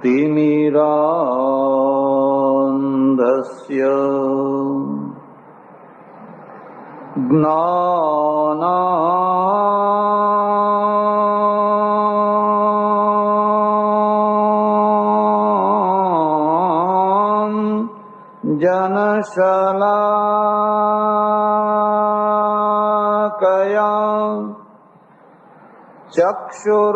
तिमिरान्धस्य जनशलाकया चक्षुरुन्मीलितं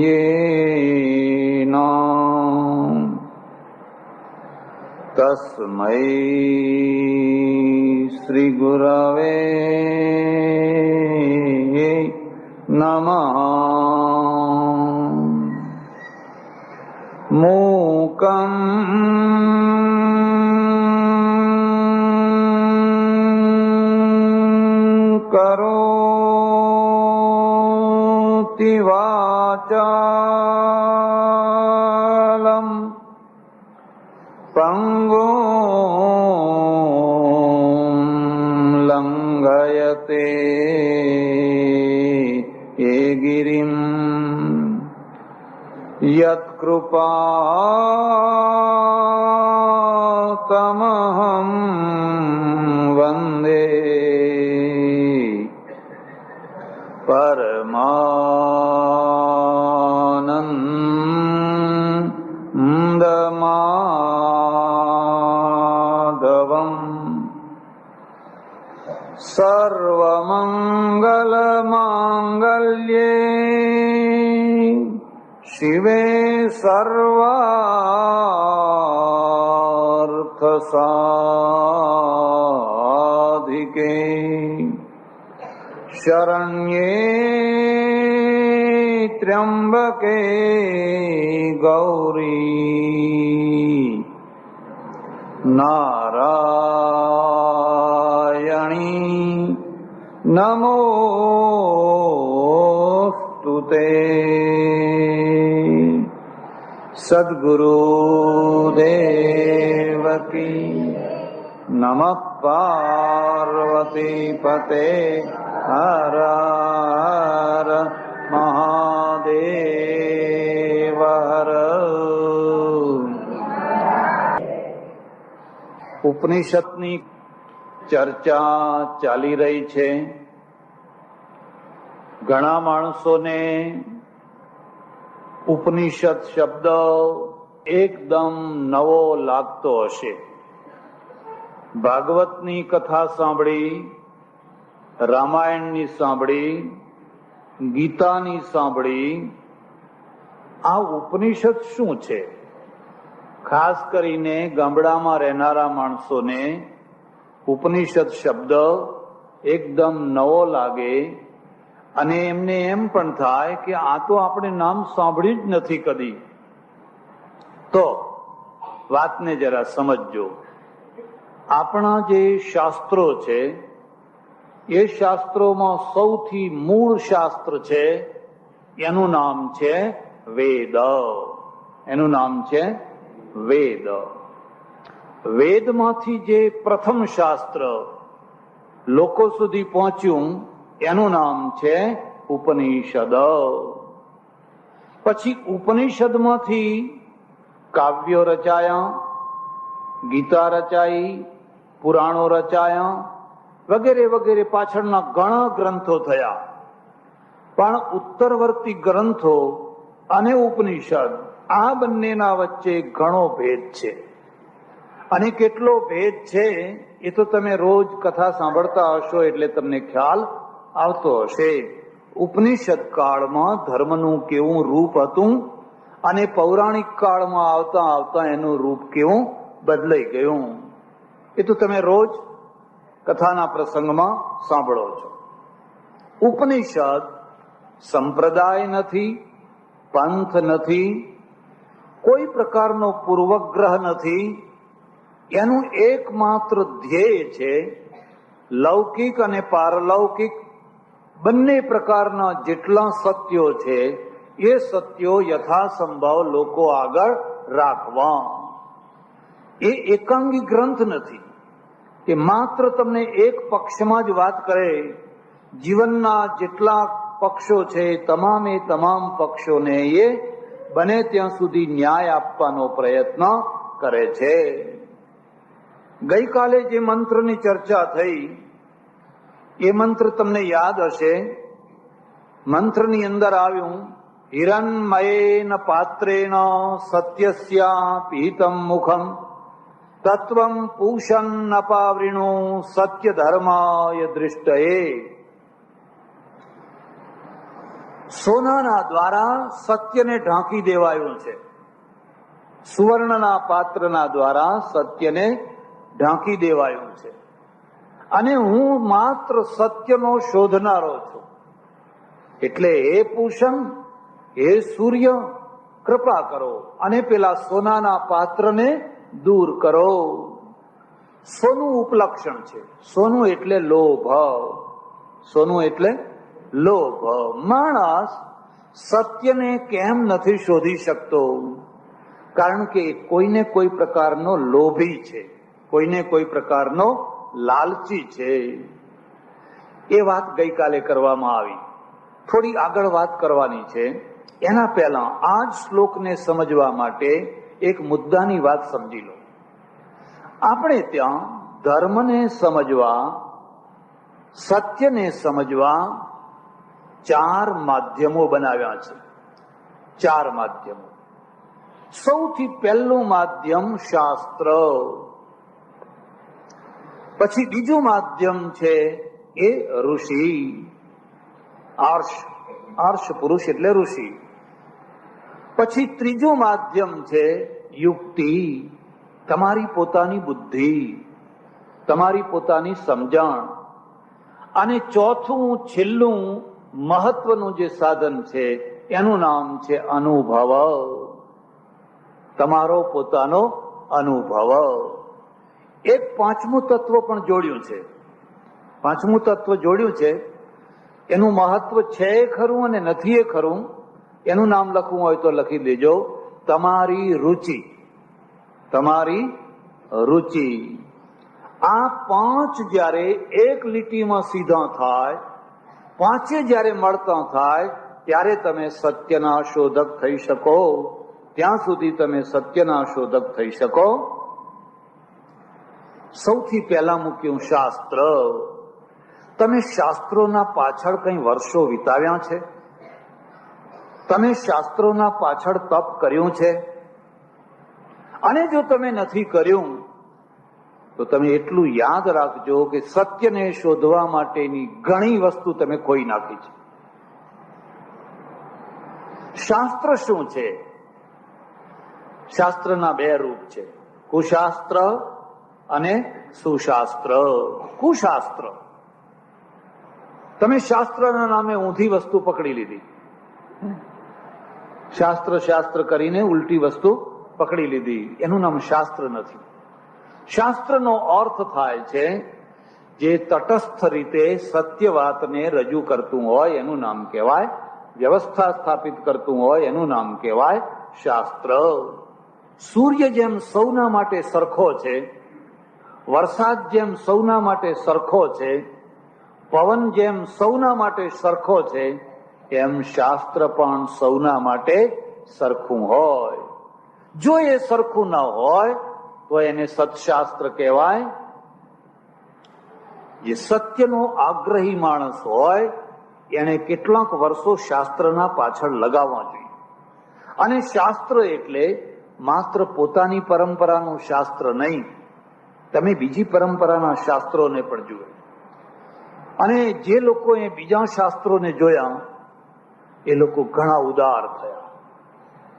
येन तस्मै श्रीगुरवे नमः। मूकं करोति वाचालं पंगुं लंघयते गिरिं यत्कृपातमहं वन्दे परमानन्दमाधवम्। सर्वमङ्गलमाङ्गल्ये शिवे सर्वार्थसाधिके शरण्ये त्र्यंबके गौरी नारायणी नमोस्तुते। सद्गुरुदेव की नमः। पार्वती पते हर हर महादेव हर। ઉપનિષદની ચર્ચા ચાલી રહી છે. ઘણા માણસોને ઉપનિષદ શબ્દ એકદમ નવો લાગતો હશે. ભાગવતની કથા સાંભળી, રામાયણની સાંભળી, ગીતાની સાંભળી, આ ઉપનિષદ શું છે? ખાસ કરીને ગામડામાં રહેનારા માણસોને ઉપનિષદ શબ્દ એકદમ નવો લાગે અને એમને એમ પણ થાય કે આ તો આપણે નામ સાંભળ્યું જ નથી કદી. તો વાતને જરા સમજજો. આપણા જે શાસ્ત્રો છે એ શાસ્ત્રોમાં સૌથી મૂળ શાસ્ત્ર છે એનું નામ છે વેદ. એનું નામ છે વેદ. વેદમાંથી જે પ્રથમ શાસ્ત્ર લોકો સુધી પહોંચ્યું એનું નામ છે ઉપનિષદ. પછી ઉપનિષદમાંથી કાવ્યો રચાયા, ગીતા રચાઈ, પુરાણો રચાયા, વગેરે વગેરે પાછળના ઘણા ગ્રંથો થયા. પણ ઉત્તરવર્તી ગ્રંથો અને ઉપનિષદ આ બંનેના વચ્ચે ઘણો ભેદ છે. અને કેટલો ભેદ છે એ તો તમે રોજ કથા સાંભળતા હશો એટલે તમને ખ્યાલ આવતો હશે. ઉપનિષદ કાળમાં ધર્મનું કેવું રૂપ હતું અને પૌરાણિક કાળમાં આવતા આવતા એનું રૂપ કેવું બદલાઈ ગયું એ તો તમે રોજ કથાના પ્રસંગમાં સાંભળો છો. ઉપનિષદ સંપ્રદાય નથી, પંથ નથી, કોઈ પ્રકારનો પૂર્વગ્રહ નથી. એનું એકમાત્ર ધ્યેય છે લૌકિક અને પારલૌકિક બંને પ્રકારના જેટલા સત્યો છે એ સત્યો યથાસંભવ લોકો આગળ રાખવા. એ એકાંગી ગ્રંથ નથી કે માત્ર તમને એક પક્ષમાં જ વાત કરે, જીવનના જેટલા પક્ષો છે તમામે તમામ પક્ષોને એ બને ત્યાં સુધી ન્યાય આપવાનો પ્રયત્ન કરે છે. ગઈકાલે જે મંત્રની ચર્ચા થઈ એ મંત્ર તમને યાદ હશે. મંત્રની અંદર આવ્યું, હિરણમયેન પાત્રેણ સત્યસ્યા પીતમ મુખમ તત્વમ પૂષન અપાવૃણો સત્ય ધર્માય દૃષ્ટયે. સોનાના દ્વારા સત્યને ઢાંકી દેવાયું છે. સુવર્ણના પાત્રના દ્વારા સત્યને ઢાંકી દેવાયું છે. અને હું માત્ર સત્યનો શોધનારો છું. એટલે હે પૂષણ, હે સૂર્ય, કૃપા કરો અને પેલા સોનાના પાત્રને દૂર કરો. સોનું ઉપલક્ષણ છે. સોનું એટલે લોભ. સોનું એટલે લોભ. માણસ સત્યને કેમ નથી શોધી શકતો? કારણ કે કોઈને કોઈ પ્રકારનો લોભી છે, કોઈને કોઈ પ્રકારનો લાલચી છે. એ વાત ગઈકાલે કરવામાં આવી. થોડી આગળ વાત કરવાની છે. એના પહેલા આ જ શ્લોકને સમજવા માટે એક મુદ્દાની વાત સમજી લો. આપણે ત્યાં ધર્મને સમજવા, સત્યને સમજવા 4 માધ્યમો બનાવ્યા છે. 4 માધ્યમો. સૌથી પહેલું માધ્યમ શાસ્ત્ર, પછી બીજું માધ્યમ છે એ ઋષિ, આર્ષ પુરુષ એટલે ઋષિ. પછી ત્રીજું માધ્યમ છે યુક્તિ, તમારી પોતાની બુદ્ધિ, તમારી પોતાની સમજણ. અને ચોથું છેલ્લું મહત્વનું જે સાધન છે એનું નામ છે અનુભવ, તમારો પોતાનો અનુભવ. એક પાંચમું તત્વ પણ જોડ્યું છે. પાંચમું તત્વ જોડ્યું છે. એનું મહત્વ છે ખરું અને નથી ખરું. એનું નામ લખવું હોય તો લખી દેજો, તમારી રુચિ. તમારી રુચિ. આ 5 જ્યારે એક લીટીમાં સીધા થાય, 5 જ્યારે મળતા થાય ત્યારે તમે સત્યના શોધક થઈ શકો. ત્યાં સુધી તમે સત્યના શોધક થઈ શકો. સૌથી પહેલા મૂક્યું શાસ્ત્ર. તમે શાસ્ત્રોના પાછળ કઈ વર્ષો વિતાવ્યા છે? તમે શાસ્ત્રોના પાછળ તપ કર્યું છે? અને જો તમે નથી કર્યું તો તમે એટલું યાદ રાખજો કે સત્યને શોધવા માટેની ઘણી વસ્તુ તમે ખોઈ નાખી છે. શાસ્ત્ર શું છે? શાસ્ત્રના 2 રૂપ છે, કુશાસ્ત્ર અને સુશાસ્ત્ર. કુશાસ્ત્ર, તમે શાસ્ત્રના નામે ઊંધી વસ્તુ પકડી લીધી. શાસ્ત્ર કરીને ઉલટી વસ્તુ પકડી લીધી. એનું નામ શાસ્ત્ર નથી. શાસ્ત્રનો અર્થ થાય છે જે તટસ્થ રીતે સત્ય વાતને રજૂ કરતું હોય એનું નામ કહેવાય. વ્યવસ્થા સ્થાપિત કરતું હોય એનું નામ કહેવાય શાસ્ત્ર. સૂર્ય જેમ સૌના માટે સરખો છે, વરસાદ જેમ સૌના માટે સરખો છે, પવન જેમ સૌના માટે સરખો છે, એમ શાસ્ત્ર પણ સૌના માટે સરખું હોય. જો એ સરખું ન હોય તો એને સત્શાસ્ત્ર કહેવાય. જે સત્યનો આગ્રહી માણસ હોય એને કેટલાક વર્ષો શાસ્ત્રના પાછળ લગાવવા જોઈએ. અને શાસ્ત્ર એટલે માત્ર પોતાની પરંપરાનું શાસ્ત્ર નહીં, તમે બીજી પરંપરાના શાસ્ત્રોને પણ જુઓ. અને જે લોકોએ બીજા શાસ્ત્રોને જોયા એ લોકો ઘણા ઉદાર થયા.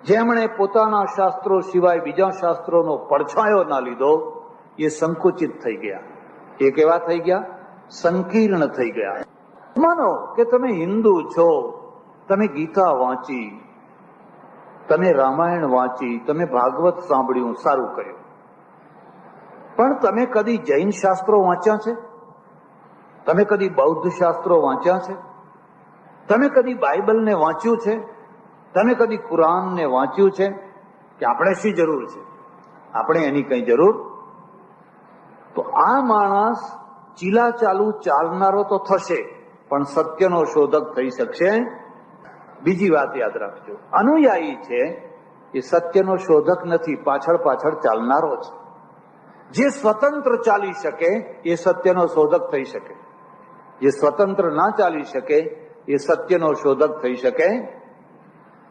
જેમણે પોતાના શાસ્ત્રો સિવાય બીજા શાસ્ત્રોનો પડછાયો ના લીધો એ સંકુચિત થઈ ગયા. એ કેવા થઈ ગયા? સંકીર્ણ થઈ ગયા. માનો કે તમે હિન્દુ છો, તમે ગીતા વાંચી, તમે રામાયણ વાંચી, તમે ભાગવત સાંભળ્યું, સારું કર્યું. પણ તમે કદી જૈન શાસ્ત્રો વાંચ્યા છે? તમે કદી બૌદ્ધ શાસ્ત્રો વાંચ્યા છે? તમે કદી બાઇબલને વાંચ્યું છે? તમે કદી કુરાનને વાંચ્યું છે? કે આપણે શી જરૂર છે? આપણે એની કઈ જરૂર? તો આ માણસ ચીલા ચાલુ ચાલનારો તો થશે, પણ સત્યનો શોધક થઈ શકશે. બીજી વાત યાદ રાખજો, અનુયાયી છે એ સત્યનો શોધક નથી, પાછળ પાછળ ચાલનારો છે. જે સ્વતંત્ર ચાલી શકે એ સત્યનો શોધક થઈ શકે, જે સ્વતંત્ર ના ચાલી શકે એ સત્યનો શોધક થઈ શકે.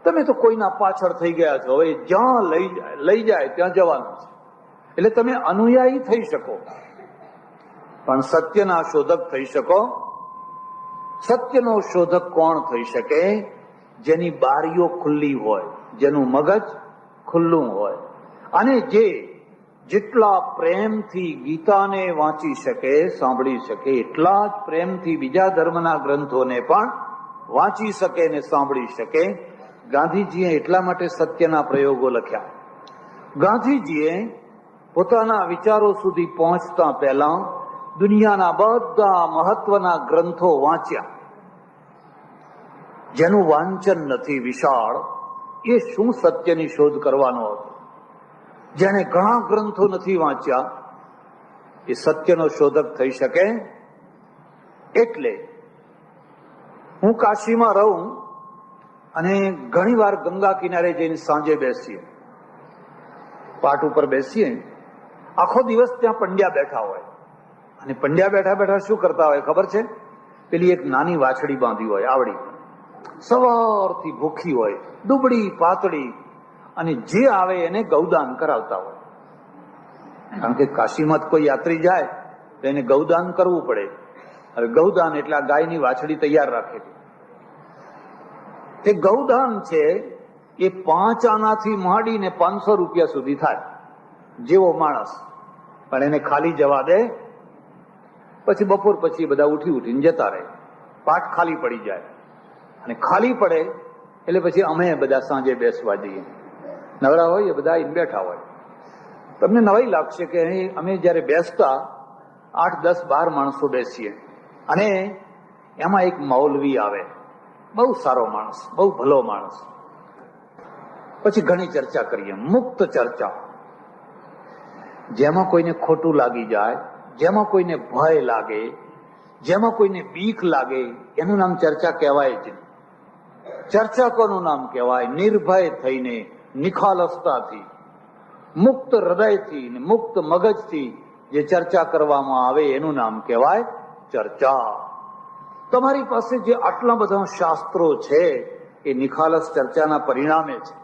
તમે તો કોઈના પાછળ થઈ ગયા છો, હવે જ્યાં લઈ જાય ત્યાં જવાનું છે, એટલે તમે અનુયાયી થઈ શકો પણ સત્યના શોધક થઈ શકો. સત્યનો શોધક કોણ થઈ શકે? જેની બારીઓ ખુલ્લી હોય, જેનું મગજ ખુલ્લું હોય, અને જેટલા પ્રેમથી ગીતાને વાંચી શકે, સાંભળી શકે, એટલા જ પ્રેમથી બીજા ધર્મના ગ્રંથોને પણ વાંચી શકે ને સાંભળી શકે. ગાંધીજીએ એટલા માટે સત્યના પ્રયોગો લખ્યા. ગાંધીજીએ પોતાના વિચારો સુધી પહોંચતા પહેલા દુનિયાના બધા મહત્વના ગ્રંથો વાંચ્યા. જેનું વાંચન નથી વિશાળ, એ શું સત્યની શોધ કરવાનો હતો? જેને ઘણા ગ્રંથો નથી વાંચ્યા એ સત્યનો શોધક થઈ શકે. એટલે હું કાશીમાં રહું અને ઘણી વાર ગંગા કિનારે જઈને સાંજે બેસીએ, પાટ ઉપર બેસીએ, આખો દિવસ ત્યાં પંડ્યા બેઠા હોય, અને પંડ્યા બેઠા બેઠા શું કરતા હોય ખબર છે? પેલી એક નાની વાછડી બાંધી હોય, આવડી, સવારથી ભૂખી હોય, દુબળી પાતળી, અને જે આવે એને ગૌદાન કરાવતા હોય. કારણ કે કાશીમાં કોઈ યાત્રી જાય તો એને ગૌદાન કરવું પડે. હવે ગૌદાન એટલે આ ગાયની વાછડી તૈયાર રાખેલી. તે ગૌદાન છે એ 5 આનાથી માંડીને 500 રૂપિયા સુધી થાય, જેવો માણસ. પણ એને ખાલી જવા દે, પછી બપોર પછી બધા ઉઠીને જતા રહે, પાટ ખાલી પડી જાય. અને ખાલી પડે એટલે પછી અમે બધા સાંજે બેસવા જઈએ, નવરા હોય એ બધા બેઠા હોય. તમને નવાઈ લાગશે કે અમે જયારે બેસતા 8, 10, 12 માણસો બેસીએ, અને એમાં એક મૌલવી આવે, બહુ સારો માણસ, બહુ ભલો માણસ. પછી ઘણી ચર્ચા કરીએ, મુક્ત ચર્ચા, જેમાં કોઈને ખોટું લાગી જાય, જેમાં કોઈને ભય લાગે, જેમાં કોઈને બીક લાગે, એનું નામ ચર્ચા કહેવાય જ. ચર્ચા કોનું નામ કહેવાય? નિર્ભય થઈને, નિખાલસતાથી, મુક્ત હૃદયથી, મુક્ત મગજથી જે ચર્ચા કરવામાં આવે એનું નામ કહેવાય ચર્ચા. તમારી પાસે જે આટલા બધા શાસ્ત્રો છે એ નિખાલસ ચર્ચાના પરિણામે છે.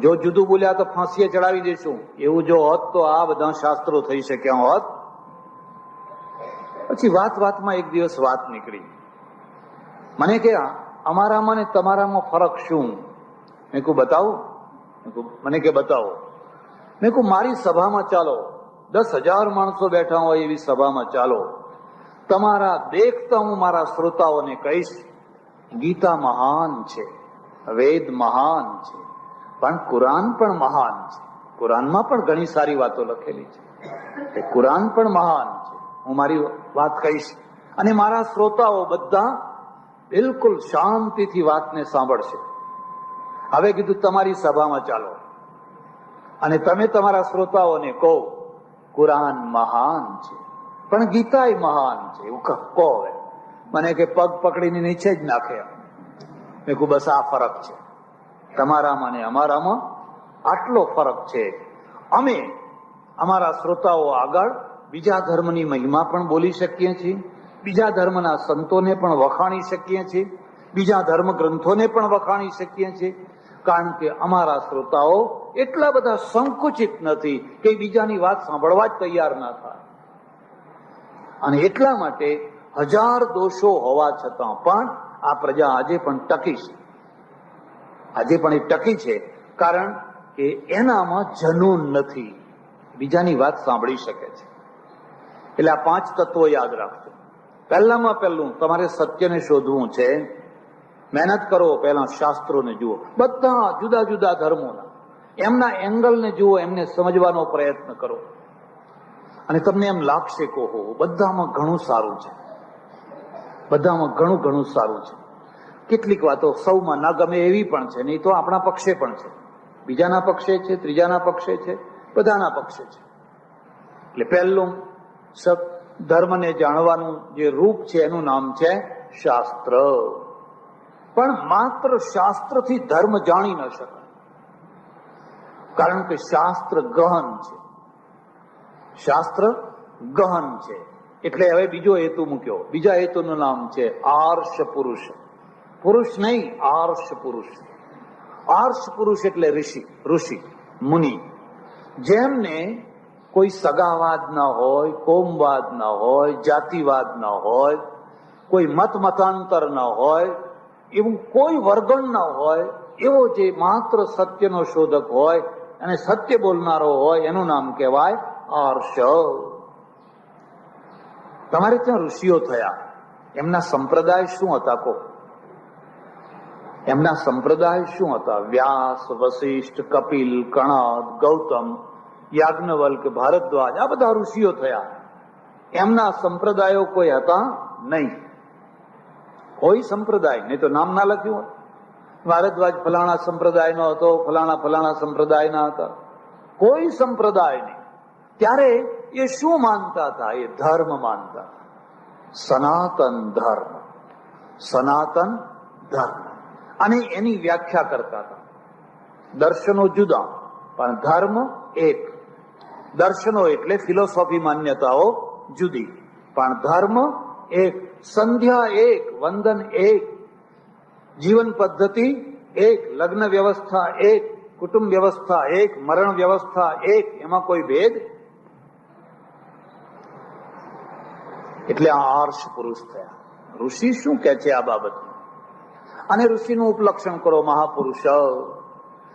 જો જુદું બોલ્યા તો ફાંસીએ ચડાવી દઈશું, એવું જો હોત તો આ બધા શાસ્ત્રો થઈ શક્યા હોત. પછી વાતમાં એક દિવસ વાત નીકળી, મને કે અમારામાં ને તમારામાં ફરક શું? મેં કહું બતાવો. મને કે બતાવો. મેં કહું મારી સભામાં ચાલો, 10,000 માણસો બેઠા હોય એવી સભામાં ચાલો, તમારા દેખતા હું મારા શ્રોતાઓને કહીશ, ગીતા મહાન છે, વેદ મહાન છે, પણ કુરાન પણ મહાન છે. કુરાનમાં પણ ઘણી સારી વાતો લખેલી છે, કુરાન પણ મહાન છે. હું મારી વાત કહીશ અને મારા શ્રોતાઓ બધા બિલકુલ શાંતિથી વાતને સાંભળશે. હવે કીધું તમારી સભામાં ચાલો અને તમે તમારા શ્રોતાઓને કહો કુરાન મહાન છે પણ ગીતાય મહાન છે, એવું કહો. મને કે પગ પકડીને નીચે જ નાખે. મેં કહું બસ આ ફરક છે તમારામાં ને અમારામાં, આટલો ફરક છે. અમે અમારા શ્રોતાઓ આગળ બીજા ધર્મની મહિમા પણ બોલી શકીએ છીએ, બીજા ધર્મના સંતોને પણ વખાણી શકીએ છીએ, બીજા ધર્મ ગ્રંથોને પણ વખાણી શકીએ છીએ, કારણ કે અમારા શ્રોતાઓ એટલા બધા સંકુચિત નથી કે બીજાની વાત સાંભળવા જ તૈયાર ના થાય. અને એટલા માટે 1000 દોષો હોવા છતાં પણ આ પ્રજા આજે પણ ટકી છે. આજે પણ એ ટકી છે કારણ કે એનામાં જનૂન નથી, બીજાની વાત સાંભળી શકે છે. એટલે આ 5 તત્વો યાદ રાખજો. પહેલામાં પહેલું તમારે સત્યને શોધવું છે. મહેનત કરો, પહેલા શાસ્ત્રોને જુઓ, બધા જુદા જુદા ધર્મોના એમના એંગલને જુઓ, એમને સમજવાનો પ્રયત્ન કરો અને તમને એમ લાગશે કે હો બધામાં ઘણું સારું છે, બધામાં ઘણું ઘણું સારું છે. કેટલીક વાતો સૌમાં ના ગમે એવી પણ છે, નહીં તો આપણા પક્ષે પણ છે, બીજાના પક્ષે છે, ત્રીજાના પક્ષે છે, બધાના પક્ષે છે. એટલે પહેલું ધર્મને જાણવાનું જે રૂપ છે એનું નામ છે શાસ્ત્ર. પણ માત્ર શાસ્ત્રથી ધર્મ જાણી ન શકાય, કારણ કે શાસ્ત્ર ગહન છે. શાસ્ત્ર ગહન છે એટલે હવે બીજો હેતુ મૂક્યો. બીજા હેતુનું નામ છે આર્ષ પુરુષ. પુરુષ નહીં, આર્ષ પુરુષ. આર્ષ પુરુષ એટલે ઋષિ મુનિ, જેમને કોઈ સગાવાદ ન હોય, કોમવાદ ન હોય, જાતિવાદ ન હોય, કોઈ મત મતાંતર ન હોય, એવું કોઈ વર્ગણ ન હોય, એવો જે માત્ર સત્યનો શોધક હોય અને સત્ય બોલનારો હોય એનું નામ કહેવાય આર્ષ. તમારે ત્યાં ઋષિઓ થયા, એમના સંપ્રદાય શું હતા? કહો, એમના સંપ્રદાય શું હતા? વ્યાસ, વશિષ્ઠ, કપિલ, કણાદ, ગૌતમ, યાજ્ઞવલ્ક, ભારદ્વાજ, આ બધા ઋષિઓ થયા. એમના સંપ્રદાયો કોઈ હતા નહીં. કોઈ સંપ્રદાય નહીં તો નામ ના લખ્યું હોય. ભારદ્વાજ ફલાણા સંપ્રદાયનો હતો, ફલાણા સંપ્રદાયના હતા. કોઈ સંપ્રદાય નહીં. ત્યારે એ શું માનતા હતા? એ ધર્મ માનતા હતા. સનાતન ધર્મ, સનાતન ધર્મ. અને એની વ્યાખ્યા કરતા હતા. દર્શનો જુદા પણ ધર્મ એક. દર્શનો એટલે ફિલોસોફી માન્યતાઓ જુદી પણ ધર્મ એક. સંધ્યા એક, વંદન એક, જીવન પદ્ધતિ એક, લગ્ન વ્યવસ્થા એક, કુટુંબ વ્યવસ્થા એક, મરણ વ્યવસ્થા એક, એમાં કોઈ ભેદ. એટલે આ આર્ષ પુરુષ થયા. ઋષિ શું કે છે આ બાબત? અને ઋષિનું ઉપલક્ષણ કરો મહાપુરુષ.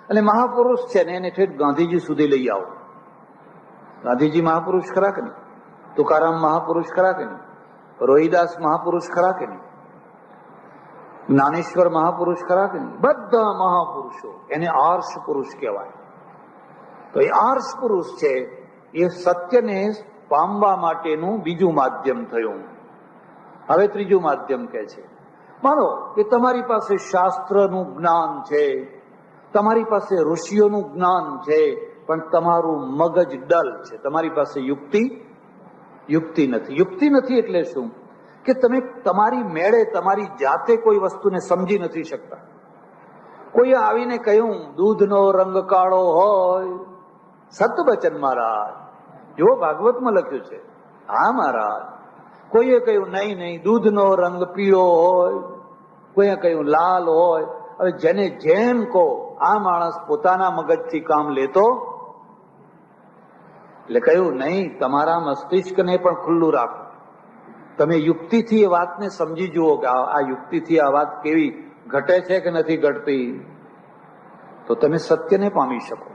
અને મહાપુરુષ છે ને એને ઠેઠ ગાંધીજી સુધી લઈ આવો. ગાંધીજી મહાપુરુષ ખરા કે નહીં? તુકારામ મહાપુરુષ ખરા કે નહીં? રોહિદાસ મહાપુરુષ ખરા કે નહીં? જ્ઞાનેશ્વર મહાપુરુષ ખરા કે નહીં? બધા મહાપુરુષો, એને આર્ષ પુરુષ કહેવાય. તો એ આર્ષ પુરુષ છે એ સત્યને પામવા માટેનું બીજું માધ્યમ થયું. હવે ત્રીજું માધ્યમ કે છે, માનો કે તમારી પાસે શાસ્ત્રનું જ્ઞાન છે, તમારી પાસે ઋષિઓનું જ્ઞાન છે, પણ તમારું મગજ ડલ છે. તમારી પાસે યુક્તિ નથી. યુક્તિ નથી એટલે શું? કે તમે તમારી મેળે તમારી જાતે કોઈ વસ્તુને સમજી નથી શકતા. કોઈ આવીને કહ્યું દૂધનો રંગ કાળો હોય, સતબચન મહારાજ, જો ભાગવતમાં લખ્યું છે. હા મહારાજ. કોઈએ કહ્યું નહીં, દૂધનો રંગ પીળો હોય, કોઈએ કહ્યું લાલ હોય. હવે જેને જેમ કહો, આ માણસ પોતાના મગજથી કામ લેતો. એટલે કહ્યું નહીં, તમારા મસ્તિષ્કને પણ ખુલ્લું રાખો. તમે યુક્તિથી એ વાતને સમજી જુઓ કે આ યુક્તિથી આ વાત કેવી ઘટે છે કે નથી ઘટતી, તો તમે સત્યને પામી શકો.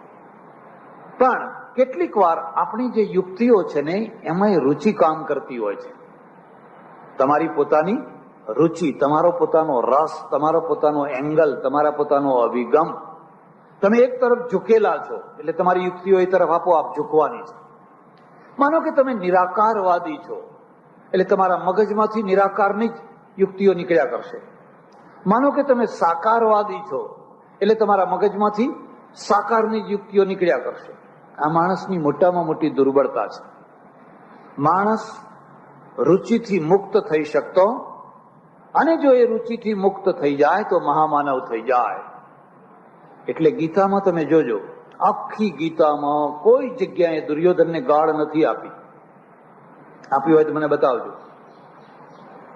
પણ કેટલીક વાર આપણી જે યુક્તિઓ છે ને એમાં રુચિ કામ કરતી હોય છે. તમારી પોતાની રુચિ, તમારો પોતાનો રસ, તમારો પોતાનો એંગલ, તમારા પોતાનો અભિગમ. તમે એક તરફ ઝૂકેલા છો એટલે તમારી યુક્તિઓ એ તરફ આપોઆપ ઝૂકવાની છે. માનો કે તમે નિરાકારવાદી છો એટલે તમારા મગજમાંથી નિરાકારની જ યુક્તિઓ નીકળ્યા કરશે. માનો કે તમે સાકારવાદી છો એટલે તમારા મગજમાંથી સાકારની જ યુક્તિઓ નીકળ્યા કરશે. આ માણસની મોટામાં મોટી દુર્બળતા છે. માણસ રુચિથી મુક્ત થઈ શકતો, અને જો એ રુચિથી મુક્ત થઈ જાય તો મહામાનવ થઈ જાય. એટલે ગીતામાં તમે જોજો, આખી ગીતામાં કોઈ જગ્યાએ દુર્યોધનને ગાળ નથી આપી. આપી હોય તો મને બતાવજો.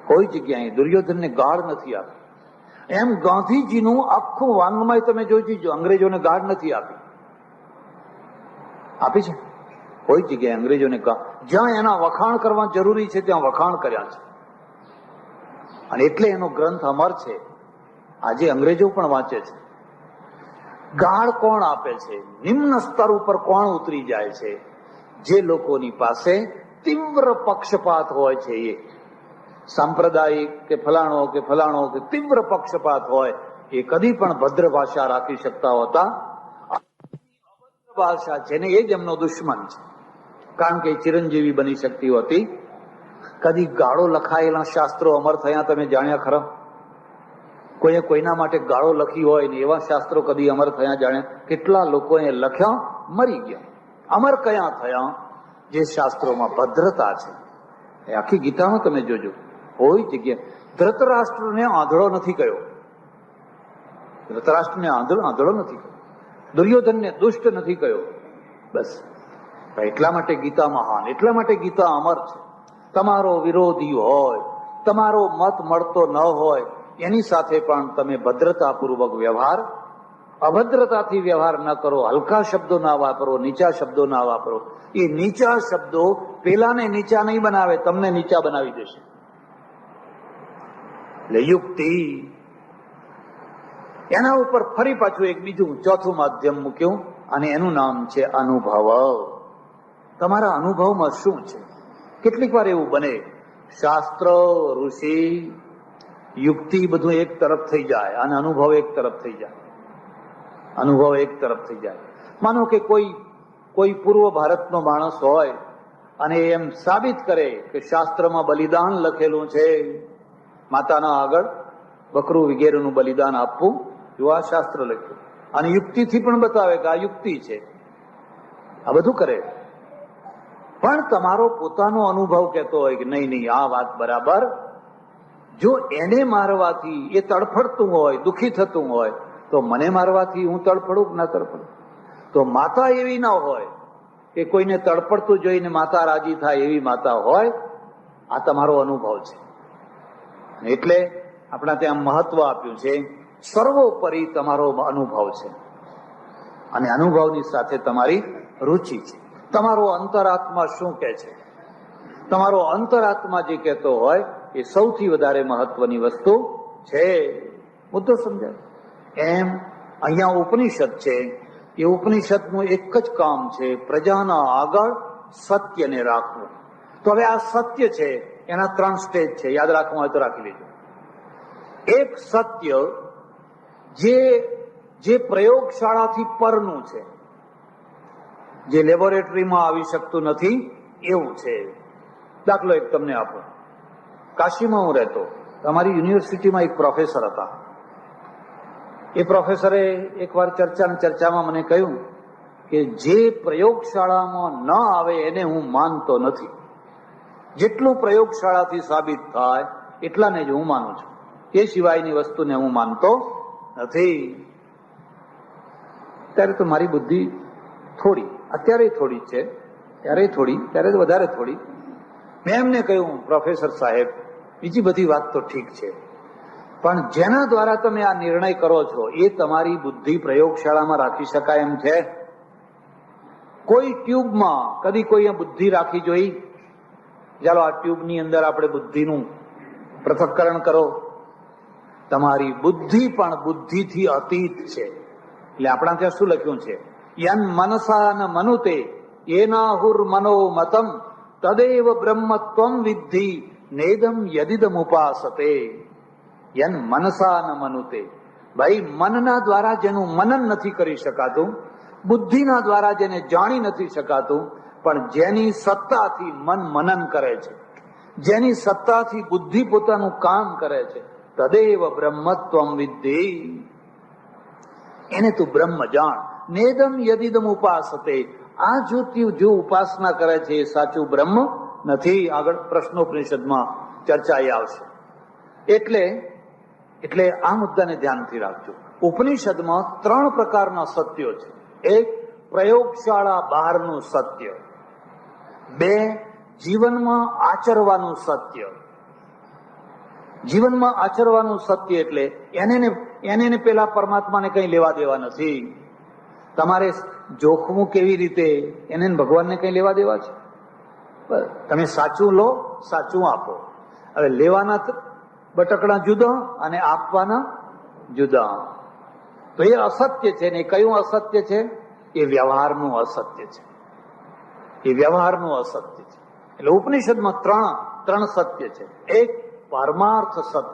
કોઈ જગ્યાએ દુર્યોધનને ગાળ નથી આપી. એમ ગાંધીજીનું આખું વાંગ્મય તમે જોજો, અંગ્રેજોને ગાળ નથી આપી. આપી છે? કોઈ જગ્યાએ અંગ્રેજોને જ્યાં એના વખાણ કરવા જરૂરી છે ત્યાં વખાણ કર્યા છે. અને એટલે એનો ગ્રંથ અમર છે. આજે અંગ્રેજો પણ વાંચે છે. ગાળ કોણ આપે છે? નિમ્ન સ્તર ઉપર કોણ ઉતરી જાય છે? જે લોકોની પાસે તીવ્ર પક્ષપાત હોય છે. એ સાંપ્રદાયિક કે ફલાણો કે તીવ્ર પક્ષપાત હોય, એ કદી પણ ભદ્ર ભાષા રાખી શકતા હોતા. ભાષા છે ને એ જ એમનો દુશ્મન છે, કારણ કે ચિરંજીવી બની શકતી હોતી. કદી ગાળો લખાયેલા શાસ્ત્રો અમર થયા તમે જાણ્યા ખરા? કોઈએ કોઈના માટે ગાળો લખી હોય ને એવા શાસ્ત્રો કદી અમર થયા જાણ્યા? કેટલા લોકોએ લખ્યા, મરી ગયા. અમર કયા થયા? જે શાસ્ત્રોમાં ભદ્રતા છે, એ આખી ગીતામાં તમે જોજો, કોઈ જગ્યાએ ધૃતરાષ્ટ્રને આંધળો નથી કહ્યો, ધૃતરાષ્ટ્રને આંધળો નથી કહ્યો, દુર્યોધનને દુષ્ટ નથી કહ્યો. બસ એટલા માટે ગીતા મહાન, એટલા માટે ગીતા અમર છે. તમારો વિરોધી હોય, તમારો મત મળતો ન હોય, એની સાથે પણ તમે ભદ્રતાપૂર્વક વ્યવહાર, અભદ્રતાથી વ્યવહાર ન કરો, હલકા શબ્દો ના વાપરો, નીચા શબ્દો ના વાપરો. એ નીચા શબ્દો પેલાને નીચા નહીં બનાવે, તમને નીચા બનાવી દેશે. એટલે યુક્તિ, એના ઉપર ફરી પાછું એક બીજું ચોથું માધ્યમ મૂક્યું અને એનું નામ છે અનુભવ. તમારા અનુભવમાં શું છે? કેટલીક વાર એવું બને શાસ્ત્ર, ઋષિ, યુક્તિ બધું એક તરફ થઈ જાય અને અનુભવ એક તરફ થઈ જાય. અનુભવ એક તરફ થઈ જાય. માનો કે કોઈ પૂર્વ ભારતનો માણસ હોય અને એમ સાબિત કરે કે શાસ્ત્રમાં બલિદાન લખેલું છે, માતાના આગળ બકરું વગેરેનું બલિદાન આપવું, જો આ શાસ્ત્ર લખ્યું, અને યુક્તિથી પણ બતાવે કે આ યુક્તિ છે, આ બધું કરે. પણ તમારો પોતાનો અનુભવ કહેતો હોય કે નહીં નહીં આ વાત બરાબર, જો એને મારવાથી એ તડફડતું હોય, દુઃખી થતું હોય, તો મને મારવાથી હું તડફડું કે ના તડફડું? તો માતા એવી ના હોય કે કોઈને તડપડતું જોઈને માતા રાજી થાય, એવી માતા હોય. આ તમારો અનુભવ છે. એટલે આપણા ત્યાં મહત્વ આપ્યું છે, સર્વોપરી તમારો અનુભવ છે, અને અનુભવની સાથે તમારી રુચિ છે. તમારો અંતરાત્મા શું કહે છે? તમારો અંતરાત્મા જે કહેતો હોય એ સૌથી વધારે મહત્વની વસ્તુ છે. મુદ્દો સમજાય? એમ અહીંયા ઉપનિષદ છે, એ ઉપનિષદનું એક જ કામ છે, પ્રજાના આગળ સત્યને રાખવું. તો હવે આ સત્ય છે, એના 3 સ્ટેજ છે, યાદ રાખવું હોય તો રાખી લેજો. એક સત્ય જે પ્રયોગશાળાથી પરનું છે, જે લેબોરેટરીમાં આવી શકતું નથી એવું છે. દાખલો એક તમને આપો. કાશીમાં હું રહેતો, અમારી યુનિવર્સિટીમાં એક પ્રોફેસર હતા. એ પ્રોફેસરે એકવાર ચર્ચામાં મને કહ્યું કે જે પ્રયોગશાળામાં ન આવે એને હું માનતો નથી, જેટલું પ્રયોગશાળાથી સાબિત થાય એટલાને જ હું માનું છું, એ સિવાયની વસ્તુને હું માનતો નથી. ત્યારે તો મારી બુદ્ધિ થોડી, અત્યારે થોડી છે, ત્યારે થોડી, ત્યારે વધારે થોડી. મેં એમને કહ્યું, પ્રોફેસર સાહેબ, બીજી બધી વાત તો ઠીક છે, પણ જેના દ્વારા તમે આ નિર્ણય કરો છો એ તમારી બુદ્ધિ પ્રયોગશાળામાં રાખી શકાય એમ છે? કોઈ ટ્યુબમાં કદી કોઈએ બુદ્ધિ રાખી જોઈ? ચાલો આ ટ્યુબની અંદર આપણે બુદ્ધિનું પૃથક્કરણ કરો. તમારી બુદ્ધિ પણ બુદ્ધિથી અતીત છે. એટલે આપણા ત્યાં શું લખ્યું છે? યન મનસા ન મનુતે એનાહુર મનોમતમ તદેવ બ્રહ્મત્વમ વિદ્ધિ નેદમ યદિદમ ઉપાસતે. યન મનસા ન મનુતે, ભાઈ મનના દ્વારા જેનું મનન નથી કરી શકાતું, બુદ્ધિના દ્વારા જેને જાણી નથી શકાતું, પણ જેની સત્તાથી મન મનન કરે છે, જેની સત્તાથી બુદ્ધિ પોતાનું કામ કરે છે, તદેવ બ્રહ્મત્વમ વિદ્ધિ, એને તું બ્રહ્મ જાણ. નેદમ યદિદમ ઉપાસતે, આ જો ઉપાસના કરે છે એ સાચું બ્રહ્મ નથી. આગળ પ્રશ્નોપનિષદમાં ચર્ચા આવશે. એટલે આ મુદ્દાને ધ્યાનથી રાખજો. ઉપનિષદમાં 3 પ્રકારના સત્યો છે. એક, પ્રયોગશાળા બહારનું સત્ય. 2, જીવનમાં આચરવાનું સત્ય. જીવનમાં આચરવાનું સત્ય એટલે એને પેલા પરમાત્માને કઈ લેવા દેવા નથી. તમારે જોખવું કેવી રીતે, એને ભગવાનને કઈ લેવા દેવા છે? તમે સાચું લો, સાચું આપો. હવે લેવાના બટકડા જુદા અને આપવાના જુદા. તો એ અસત્ય છે ને. કયું અસત્ય છે? એ વ્યવહારનું અસત્ય છે. એ વ્યવહારનું અસત્ય છે. એટલે ઉપનિષદમાં 3 સત્ય છે. એક પારમાર્થ સત્ય,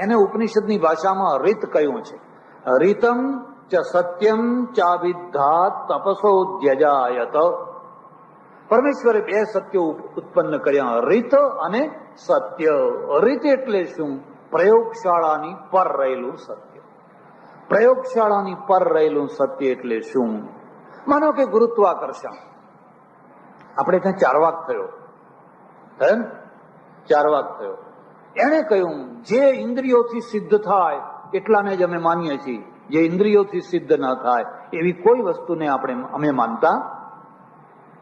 એને ઉપનિષદની ભાષામાં રીત કહ્યું છે. રીતમ ચ સત્યમ ચાવિદ્ધાત તપસો ધ્યજાયત. પરમેશ્વરે 2 સત્યો ઉત્પન્ન કર્યા, રીત અને સત્ય. રીત એટલે શું? પ્રયોગશાળાની પર રહેલું સત્ય. પ્રયોગશાળાની પર રહેલું સત્ય એટલે શું? માનો કે ગુરુત્વાકર્ષણ, આપણે ત્યાં ચારવાક થયો, 4 વાગ થયો. એણે કહ્યું જે ઇન્દ્રિયોથી સિદ્ધ થાય એટલાને જ અમે માનીએ છીએ, જે ઇન્દ્રિયોથી સિદ્ધ ન થાય એવી કોઈ વસ્તુને અમે માનતા.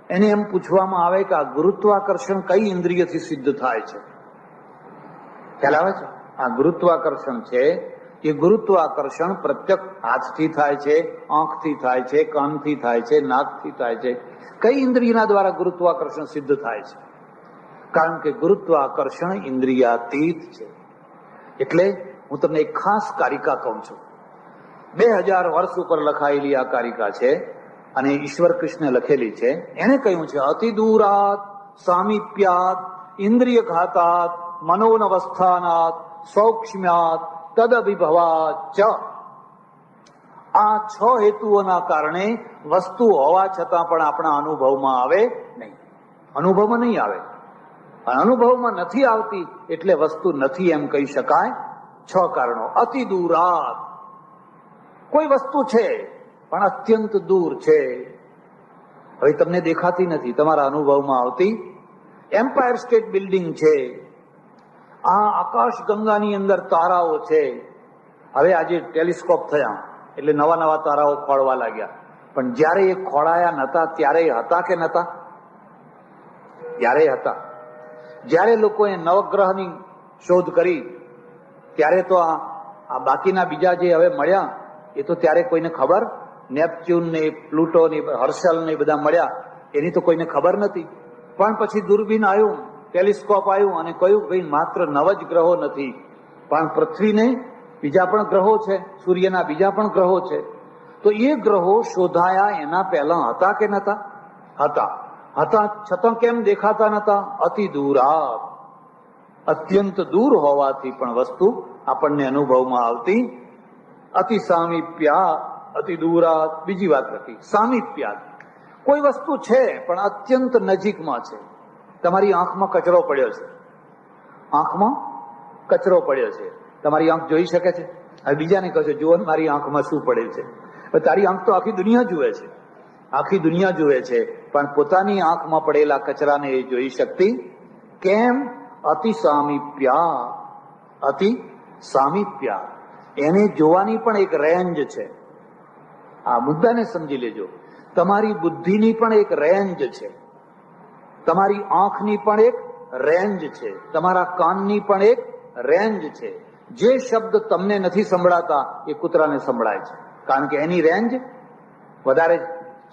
એને એમ પૂછવામાં આવે કે આ ગુરુત્વાકર્ષણ કઈ ઇન્દ્રિયથી સિદ્ધ થાય છે? ખ્યાલ આવે છે? આ ગુરુત્વાકર્ષણ છે એ ગુરુત્વાકર્ષણ પ્રત્યક્ષ હાથથી થાય છે, આંખથી થાય છે, કાનથી થાય છે, નાકથી થાય છે. કઈ ઇન્દ્રિયના દ્વારા ગુરુત્વાકર્ષણ સિદ્ધ થાય છે? કારણ કે ગુરુત્વાકર્ષણ ઇન્દ્રિયાતીત છે. એટલે હું તમને એક ખાસ કારિકા કહું છું. 2000 વર્ષ ઉપર લખાયેલી આ કારિકા છે અને ઈશ્વર કૃષ્ણે લખેલી છે. એને કહ્યું છે અતિ દૂરાત સામીપ્યાત ઇન્દ્રિય ઘાતાત મનોનવસ્થાનાત સૌક્ષ્મ્યાત તદભિભવાત ચ. આ 6 હેતુઓના કારણે વસ્તુ હોવા છતાં પણ આપણા અનુભવમાં આવે નહીં. અનુભવમાં નહીં આવે. અનુભવમાં નથી આવતી એટલે વસ્તુ નથી એમ કહી શકાય. 6 કારણો. અતિ દૂરાત, કોઈ વસ્તુ છે પણ અત્યંત દૂર છે, હવે તમને દેખાતી નથી, તમારા અનુભવમાં આવતી. એમ્પાયર સ્ટેટ બિલ્ડિંગ છે, આ આકાશ ગંગાની અંદર તારાઓ છે. હવે આજે ટેલિસ્કોપ થયા એટલે નવા નવા તારાઓ ખોળવા લાગ્યા, પણ જ્યારે એ ખોળાયા નતા ત્યારે હતા કે નતા? ત્યારે હતા. જ્યારે લોકોએ નવગ્રહની શોધ કરી ત્યારે તો આ બાકીના બીજા જે હવે મળ્યા એ તો ત્યારે કોઈને ખબર, નેપચ્યુન ને પ્લુટો ને હર્શલ ને બધા મળ્યા એની તો કોઈને ખબર નથી. પણ પછી દૂરબીન આવ્યું, ટેલિસ્કોપ આવ્યું અને કહ્યું ભાઈ માત્ર 9 જ ગ્રહો નથી, પણ પૃથ્વીને બીજા પણ ગ્રહો છે, સૂર્યના બીજા પણ ગ્રહો છે. તો એ ગ્રહો શોધાયા એના પહેલા હતા કે નતા? હતા. હતા છતાં કેમ દેખાતા નતા? અતિ દૂરાત, અત્યંત દૂર હોવાથી પણ વસ્તુ આપણને અનુભવમાં આવતી. અતિ સામીપ્યા અતિ દૂરાત. બીજી વાત લખી સામીપ્યાત, કોઈ વસ્તુ છે પણ અત્યંત નજીકમાં છે. તમારી આંખમાં કચરો પડ્યો છે, આંખમાં કચરો પડ્યો છે, તમારી આંખ જોઈ શકે છે? હવે બીજાને કહો છો જુઓ મારી આંખમાં શું પડેલ છે. તારી આંખ તો આખી દુનિયા જુએ છે, આખી દુનિયા જુએ છે, પણ પોતાની આંખમાં પડેલા કચરાને એ જોઈ શકતી કેમ? અતિ સામીપ્યા, અતિ સામીપ્યા. એને જોવાની પણ એક રેન્જ છે. આ મુદ્દાને સમજી લેજો. તમારી બુદ્ધિની પણ એક રેન્જ છે, તમારી આંખની પણ એક રેન્જ છે, તમારા કાનની પણ એક રેન્જ છે. જે શબ્દ તમને નથી સંભળાતા એ કૂતરાને સંભળાય છે, કારણ કે એની રેન્જ વધારે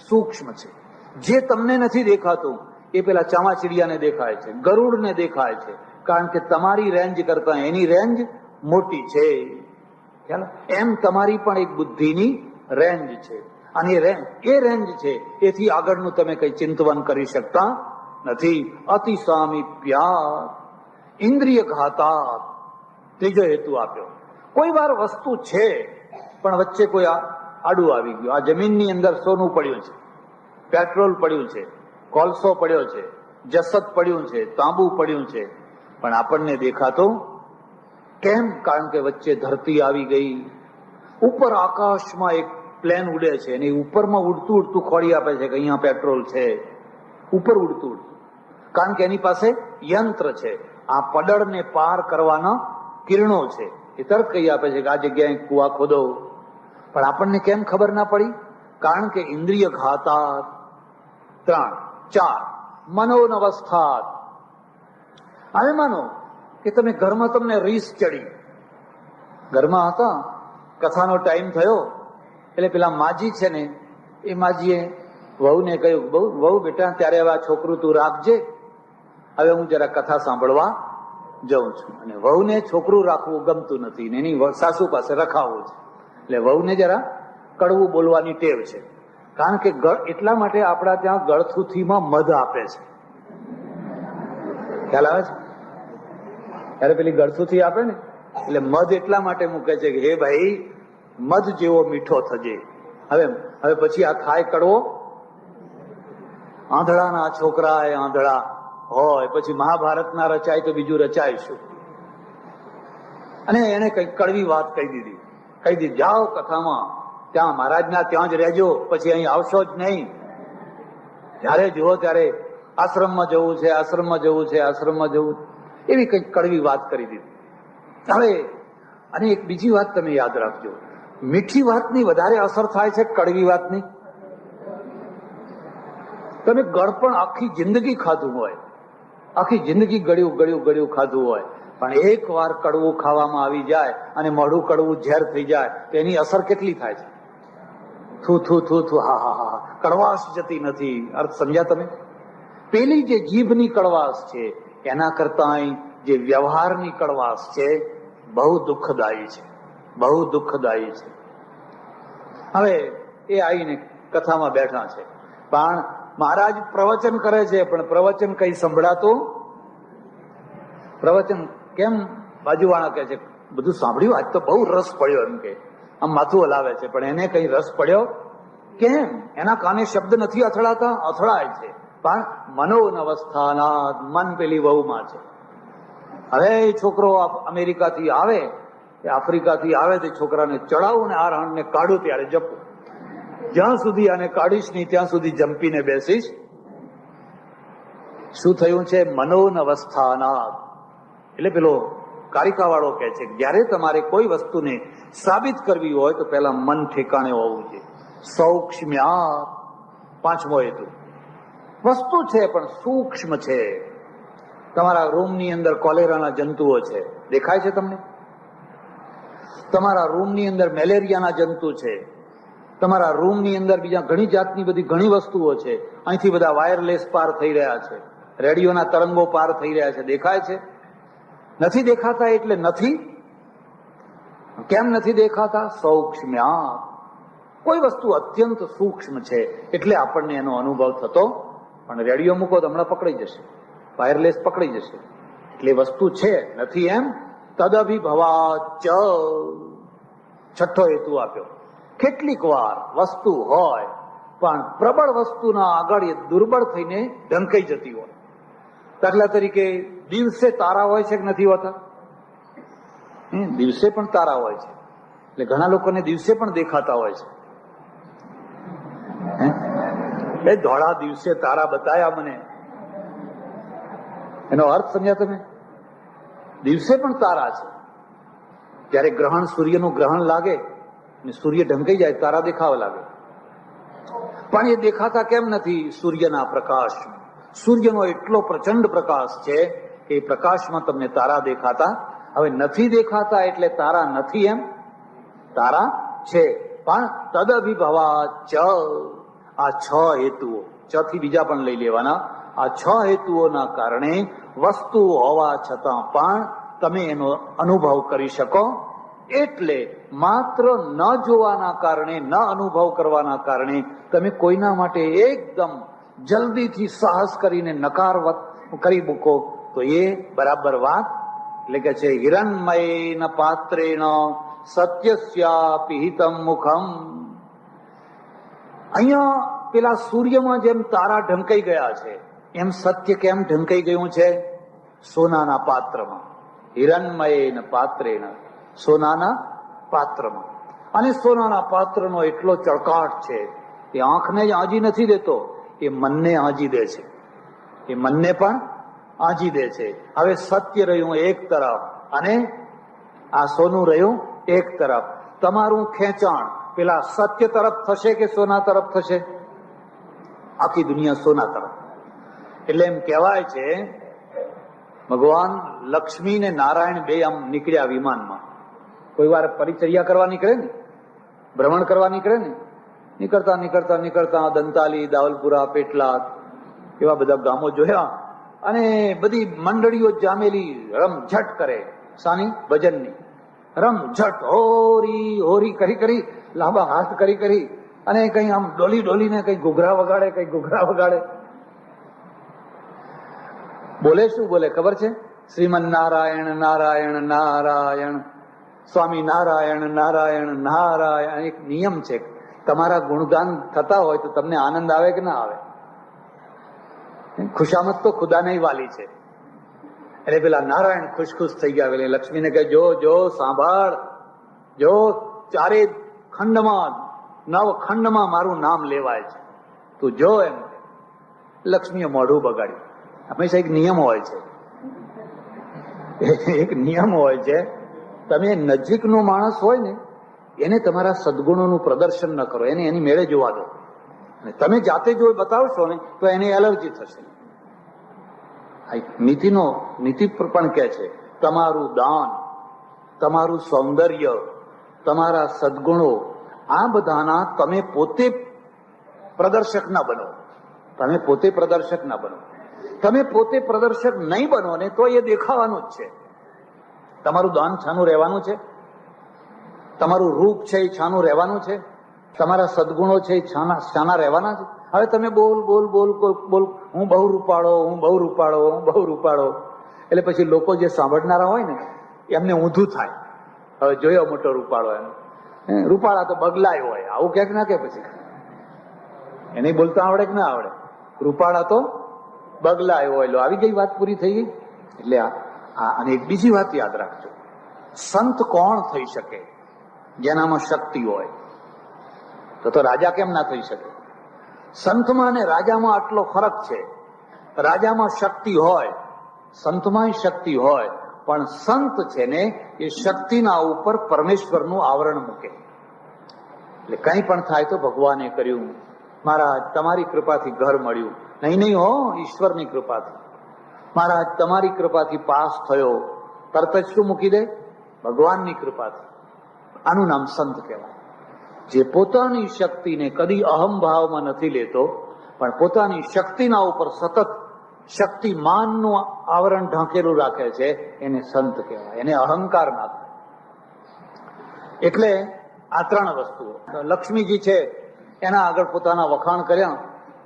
સૂક્ષ્મ છે. જે તમને નથી દેખાતું એ પેલા ચામાચીડિયાને દેખાય છે, ગરુડને દેખાય છે, કારણ કે તમારી રેન્જ કરતા એની રેન્જ મોટી છે. ખ્યાલ? એમ તમારી પણ એક બુદ્ધિની રેન્જ છે, અને એ રેન્જ છે એથી આગળનું તમે કઈ ચિંતવન કરી શકતા નથી. અતિ સામીપ્યા ઇન્દ્રિય ઘાતાત. ત્રીજો હેતુ આપ્યો. કોઈ વાર વસ્તુ છે પણ વચ્ચે કોઈ આડું આવી ગયું. આ જમીનની અંદર સોનું પડ્યું છે, પેટ્રોલ પડ્યું છે, કોલસો પડ્યો છે, જસત પડ્યું છે, તાંબુ પડ્યું છે, પણ આપણને દેખાતું કેમ? કારણ કે વચ્ચે ધરતી આવી ગઈ. ઉપર આકાશમાં એક પ્લેન ઉડે છે અને ઉપરમાં ઉડતું ઉડતું ખોળી આપે છે કે અહીંયા પેટ્રોલ છે, ઉપર ઉડતું ઉડતું, કારણ કે એની પાસે યંત્ર છે. આ પડળને પાર કરવાના કિરણો છે, એ તરત કહી આપે છે કે આ જગ્યાએ કુવા ખોદો. પણ આપણને કેમ ખબર ના પડી? કારણ કે ઇન્દ્રિય ઘાતાત. 3. 4 મનોનવસ્થાત. હવે માનો કે તમે ઘરમાં, તમને રીસ ચડી, ઘરમાં હતા, કથાનો ટાઈમ થયો એટલે પેલા માજી છે ને એ માજીએ વહુને કહ્યું વહુ બેટા ત્યારે હવે આ છોકરું તું રાખજે, હવે હું જરા કથા સાંભળવા જઉં છું. અને વહુને છોકરું રાખવું ગમતું નથી ને એની સાસુ પાસે રખાવવું છે, એટલે વહુને જરા કડવું બોલવાની ટેવ છે. કારણ કે એટલા માટે આપણા ત્યાં ગળથુથીમાં મધ આપે છે. ખ્યાલ આવે છે? ત્યારે પેલી ગળથુથી આપે ને એટલે મધ એટલા માટે મૂકે છે કે હે ભાઈ મધ જેવો મીઠો થજે. હવે પછી આ ખાય કડવો? આંધળાના છોકરા એ આંધળા હોય, પછી મહાભારતના રચાય તો બીજું રચાય શું? અને એને કઈ કડવી વાત કહી દીધી, જાઓ કથામાં, ત્યાં મહારાજના ત્યાં જ રહેજો, પછી અહીં આવશો જ નહીં. જ્યારે જુઓ ત્યારે આશ્રમમાં જવું છે, આશ્રમમાં જવું છે, આશ્રમમાં જવું. એવી કંઈક કડવી વાત કરી દીધી. હવે અને એક બીજી વાત તમે યાદ રાખજો, મીઠી વાતની વધારે અસર થાય છે કડવી વાતની. તમે ગળપણ આખી જિંદગી ખાધું હોય, આખી જિંદગી ગળ્યું ગળ્યું ગળ્યું ખાધું હોય, પણ એક વાર કડવું ખાવામાં આવી જાય અને મોઢું કડવું ઝેર થઈ જાય તો એની અસર કેટલી થાય છે? થુ થુ થુ થુ, હા હા હા, કડવાશ જતી નથી. અર્થ સમજ્યા તમે? પેલી જે જીભની કડવાશ છે એના કરતા જે વ્યવહારની કડવાશ છે બહુ દુઃખદાયી છે, બહુ દુઃખદાયી છે. હવે એ આવીને કથામાં બેઠા છે, પણ મહારાજ પ્રવચન કરે છે, પણ પ્રવચન કઈ સંભળાતું પ્રવચન કેમ? બાજુવાળા કહે છે બધું સાંભળ્યું, આજ તો બહુ રસ પડ્યો, એમ કે આમ માથું હલાવે છે, પણ એને કઈ રસ પડ્યો કેમ? એના કાને શબ્દ નથી અથડાતા? અથડાય છે, પણ મનોન અવસ્થાના મન પેલી વહુમાં છે. હવે એ છોકરો અમેરિકાથી આવે, આફ્રિકાથી આવે તો છોકરાને ચડાવું ને આ રાણને કાઢું ત્યારે જપું, જ્યાં સુધી આને કાઢીશ નહીં ત્યાં સુધી જંપીને બેસીશ. શું થયું છે? મનોન અવસ્થાના. એટલે પેલો કારિકા વાળો કહે છે જ્યારે તમારે કોઈ વસ્તુને સાબિત કરવી હોય તો પહેલા મન ઠેકાણે હોવું જોઈએ. સૌક્ષ્મ્યા, પાંચમો હેતુ. વસ્તુ છે પણ સૂક્ષ્મ છે. તમારા રૂમની અંદર કોલેરાના જંતુઓ છે, દેખાય છે તમને? તમારા રૂમની અંદર મેલેરિયાના જંતુ છે, તમારા રૂમની અંદર બીજા ઘણી જાતની બધી ઘણી વસ્તુઓ છે. અહીંથી બધા વાયરલેસ પાર થઈ રહ્યા છે, રેડિયોના તરંગો પાર થઈ રહ્યા છે, દેખાય છે? નથી દેખાતા એટલે નથી. કેમ નથી દેખાતા? સૌક્ષ્મ્યા. કોઈ વસ્તુ અત્યંત સૂક્ષ્મ છે એટલે આપણને એનો અનુભવ થતો, પણ રેડિયો મૂકો તો હમણાં પકડાઈ જશે, વાયરલેસ પકડાઈ જશે. એટલે વસ્તુ છે, નથી એમ. તદભિભવાચ, છઠ્ઠો હેતુ આપ્યો. કેટલીક વાર વસ્તુ હોય પણ પ્રબળ વસ્તુના આગળ એ દુર્બળ થઈને ઢંકાઈ જતી હોય. દાખલા તરીકે દિવસે તારા હોય છે કે નથી હોતા? દિવસે પણ તારા હોય છે, એટલે ઘણા લોકોને દિવસે પણ દેખાતા હોય છે. એ ધોળા દિવસે તારા બતાયા મને, એનો અર્થ સમજ્યા તમે? દિવસે પણ તારા છે. જયારે ગ્રહણ, સૂર્યનું ગ્રહણ લાગે અને સૂર્ય ઢંકાઈ જાય, તારા દેખાવા લાગે. પણ એ દેખાતા કેમ નથી? સૂર્યના પ્રકાશ. સૂર્યનો એટલો પ્રચંડ પ્રકાશ છે કે એ પ્રકાશમાં તમને તારા દેખાતા. હવે નથી દેખાતા એટલે તારા નથી એમ? તારા છે, પણ તદભિભવાચ. આ છ હેતુઓ, છ થી બીજા પણ લઈ લેવાના. આ છ હેતુઓના કારણે વસ્તુ હોવા છતાં પણ તમે એનો અનુભવ કરી શકો. એટલે માત્ર ન જોવાના કારણે, ન અનુભવ કરવાના કારણે તમે કોઈના માટે એકદમ જલ્દીથી સાહસ કરીને નકાર કરી મૂકો તો એ બરાબર વાત. એટલે કે છે હિરણમયેન પાત્રેણ સત્યસ્યાપિ હિતમ મુખમ. અહીંયા પેલા સૂર્યમાં જેમ તારા ઢંકાઈ ગયા છે એમ સત્ય કેમ ઢંકાઈ ગયું છે? સોનાના પાત્રમાં. હિરણમયેન પાત્રેણ, સોનાના પાત્રમાં. અને સોનાના પાત્રનો એટલો ચળકાટ છે એ આંખને જ આંજી નથી દેતો, એ મનને આંજી દે છે, એ મનને પણ આંજી દે છે. હવે સત્ય રહ્યું એક તરફ અને આ સોનું રહ્યું એક તરફ. તમારું ખેંચાણ પેલા સત્ય તરફ થશે કે સોના તરફ થશે? આખી દુનિયા સોના તરફ. એટલે એમ કહેવાય છે ભગવાન લક્ષ્મી ને નારાયણ બે આમ નીકળ્યા વિમાનમાં. કોઈ વાર પરિચર્યા કરવા નીકળે ને, ભ્રમણ કરવા નીકળે ને, નીકળતા નીકળતા નીકળતા દંતાલી, દાવલપુરા, પેટલાદ એવા બધા ગામો જોયા અને બધી મંડળીઓ જામેલી રમઝટ કરે. સાની? ભજનની રમઝટ, હોરી હોરી કરી કરી, લાંબા હાથ કરી કરી અને કઈ આમ ડોલી ડોલીને કઈ ઘૂઘરા વગાડે, કઈ ઘૂઘરા વગાડે. બોલે શું બોલે ખબર છે? શ્રીમન નારાયણ નારાયણ નારાયણ, સ્વામી નારાયણ નારાયણ નારાયણ. એક નિયમ છે, તમારા ગુણગાન થતા હોય તો તમને આનંદ આવે કે ના આવે? ખુશામત તો ખુદાને વાલી છે. એટલે પેલા નારાયણ ખુશ ખુશ થઈ ગયા. એટલે લક્ષ્મીને કહે જો જો સાંભળ, જો ચારે ખંડમાં, નવ ખંડમાં મારું નામ લેવાય છે, તું જો એમ. લક્ષ્મીએ મોઢું બગાડ્યું. હંમેશા એક નિયમ હોય છે, એક નિયમ હોય છે, તમે નજીકનો માણસ હોય ને એને તમારા સદગુણોનું પ્રદર્શન ન કરો, એને એની મેળે જોવા દો. અને તમે જાતે જો બતાવશો ને તો એને એલર્જી થશે. નીતિ પણ કહે છે, તમારું દાન, તમારું સૌંદર્ય, તમારા સદગુણો, આ બધાના તમે પોતે પ્રદર્શક ના બનો. તમે પોતે પ્રદર્શક ના બનો. તમે પોતે પ્રદર્શક નહીં બનો ને તો એ દેખાવાનું જ છે. તમારું દાન છાનું રહેવાનું છે, તમારું રૂપ છે એ છાનું રહેવાનું છે, તમારા સદગુણો છે એ છાના રહેવાના છે. હવે તમે બોલ બોલ બોલ બોલ, હું બહુ રૂપાળો, હું બહુ રૂપાળો, હું બહુ રૂપાળો, એટલે પછી લોકો જે સાંભળનારા હોય ને એમને ઊંધું થાય. હવે જોયો મોટો રૂપાળો, એમ રૂપાળા તો બગલાય હોય, આવું ક્યાંક ના કે પછી એને બોલતા આવડે કે ના આવડે? રૂપાળા તો બગલાય હોય. લો આવી ગઈ, વાત પૂરી થઈ ગઈ. એટલે અને એક બીજી વાત યાદ રાખજો, સંત કોણ થઈ શકે? જેનામાં શક્તિ હોય. તો રાજા કેમ ના થઈ શકે? સંતમાં અને રાજામાં આટલો ફરક છે. રાજામાં શક્તિ હોય, સંતમાં શક્તિ હોય, પણ સંત છે ને એ શક્તિના ઉપર પરમેશ્વરનું આવરણ મૂકે. એટલે કંઈ પણ થાય તો ભગવાને કર્યું, મહારાજ તમારી કૃપાથી ઘર મળ્યું, નહીં હો, ઈશ્વરની કૃપાથી. મહારાજ તમારી કૃપાથી પાસ થયો, તરત જ શું મૂકી દે? ભગવાનની કૃપાથી. આનું નામ સંત કહેવાય. જે પોતાની શક્તિને કદી અહમ ભાવમાં નથી લેતો, પણ પોતાની શક્તિના ઉપર સતત શક્તિમાનનું આવરણ ઢાંકેલું રાખે છે, એને સંત કહેવાય. એને અહંકાર ના થાય. એટલે આ ત્રણ વસ્તુઓ. લક્ષ્મીજી છે, એના આગળ પોતાના વખાણ કર્યા.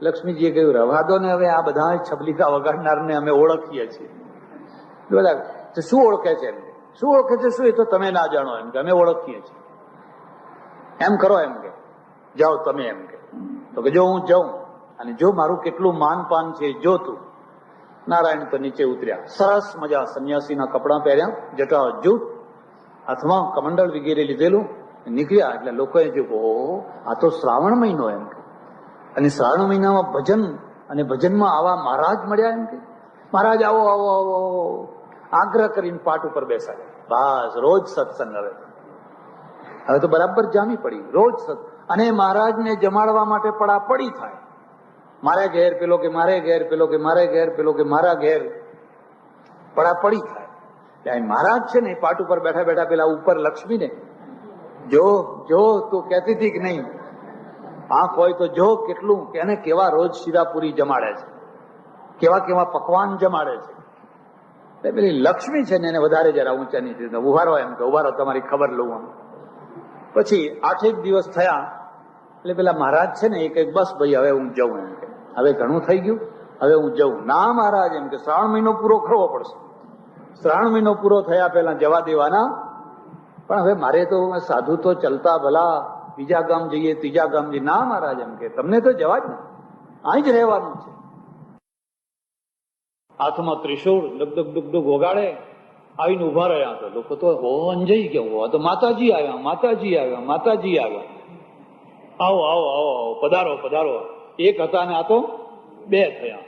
લક્ષ્મીજીએ કહ્યું, રવા દો ને, હવે આ બધા છબલિકા વગાડનારને અમે ઓળખીએ છીએ. બધા શું ઓળખે છે? શું ઓળખે છે? શું? એ તો તમે ના જાણો, એમ કે અમે ઓળખીએ છીએ. એમ કરો, એમ કે જાઓ તમે, એમ કે. તો કે જો હું જાઉં અને જો મારું કેટલું માન પાન છે જો તું. નારાયણ તો નીચે ઉતર્યા, સરસ મજા સંન્યાસીના કપડાં પહેર્યા, જટા જૂટ, હાથમાં કમંડળ વગેરે લીધેલું, નીકળ્યા. એટલે લોકોએ જોયું, ઓહો, આ તો શ્રાવણ મહિનો, એમ કે. અને શ્રાવણ મહિનામાં ભજન, અને ભજનમાં આવા મહારાજ મળ્યા, એમ કે મહારાજ આવો આવો આવો, આગ્રહ કરીને પાટ ઉપર બેસાડ્યા. બસ રોજ સત્સંગ. હવે તો બરાબર જામી પડી, રોજ સત્સંગ. અને મહારાજને જમાડવા માટે પડાપડી થાય. મારે ઘેર પેલો કે મારે ઘેર પેલો કે મારે ઘેર પેલો કે મારા ઘેર પડાપડી થાય. એટલે મહારાજ છે ને પાટ ઉપર બેઠા બેઠા પેલા ઉપર લક્ષ્મીને જો જો તું કહેતી હતી કે નહીં, આંખ હોય તો જો કેટલું, એને કેવા રોજ શીરાપુરી જમાડે છે, કેવા કેવા પકવાન જમાડે છે. એટલે પેલી લક્ષ્મી છે ને એને વધારે જરા ઊંચા નીચે ઉભારો, એમ કે ઉભારો, તમારી ખબર લઉં. આમ પછી 8 દિવસ થયા એટલે પેલા મહારાજ છે ને એ કઈ, બસ ભાઈ હવે હું જઉં, એમ કે હવે ઘણું થઈ ગયું, હવે હું જઉં. ના મહારાજ, એમ કે શ્રાવણ મહિનો પૂરો કરવો પડશે. શ્રાવણ મહિનો પૂરો થયા પહેલા જવા દેવાના. પણ હવે મારે તો સાધુ તો ચલતા ભલા, બીજા ગામ જઈએ, ત્રીજા ગામ જઈએ. ના મહારાજ, એમ કે તમને તો જવા જ ને, અહીં જ રહેવાનું છે. હાથમાં ત્રિશૂળ ડગડગ ડગડગ વગાડે, આવીને ઉભા રહ્યા. તો લોકો તો અંજાઈ ગયા, તો માતાજી આવ્યા, માતાજી આવ્યા, માતાજી આવ્યા. આવો આવો આવો આવો, પધારો પધારો. એક હતા ને આ તો 2 થયા.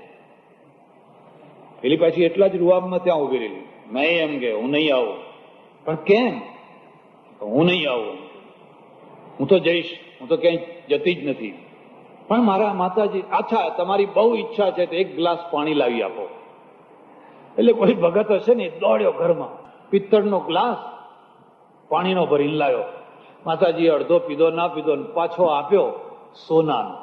પેલી પાછી એટલા જ રૂઆબમાં ત્યાં ઉભી રહેલી. મેં એમ કે હું નહીં આવું. પણ કેમ? હું નહીં આવું, હું તો જઈશ, હું તો ક્યાંય જતી જ નથી. પણ મારા માતાજી, અચ્છા તમારી બહુ ઈચ્છા છે તો 1 ગ્લાસ પાણી લાવી આપો. એટલે કોઈ ભગત હશે ને દોડ્યો ઘરમાં, પિત્તળનો ગ્લાસ પાણીનો ભરીને લાવ્યો. માતાજીએ અડધો પીધો, ના પીધો, પાછો આપ્યો સોનાનો.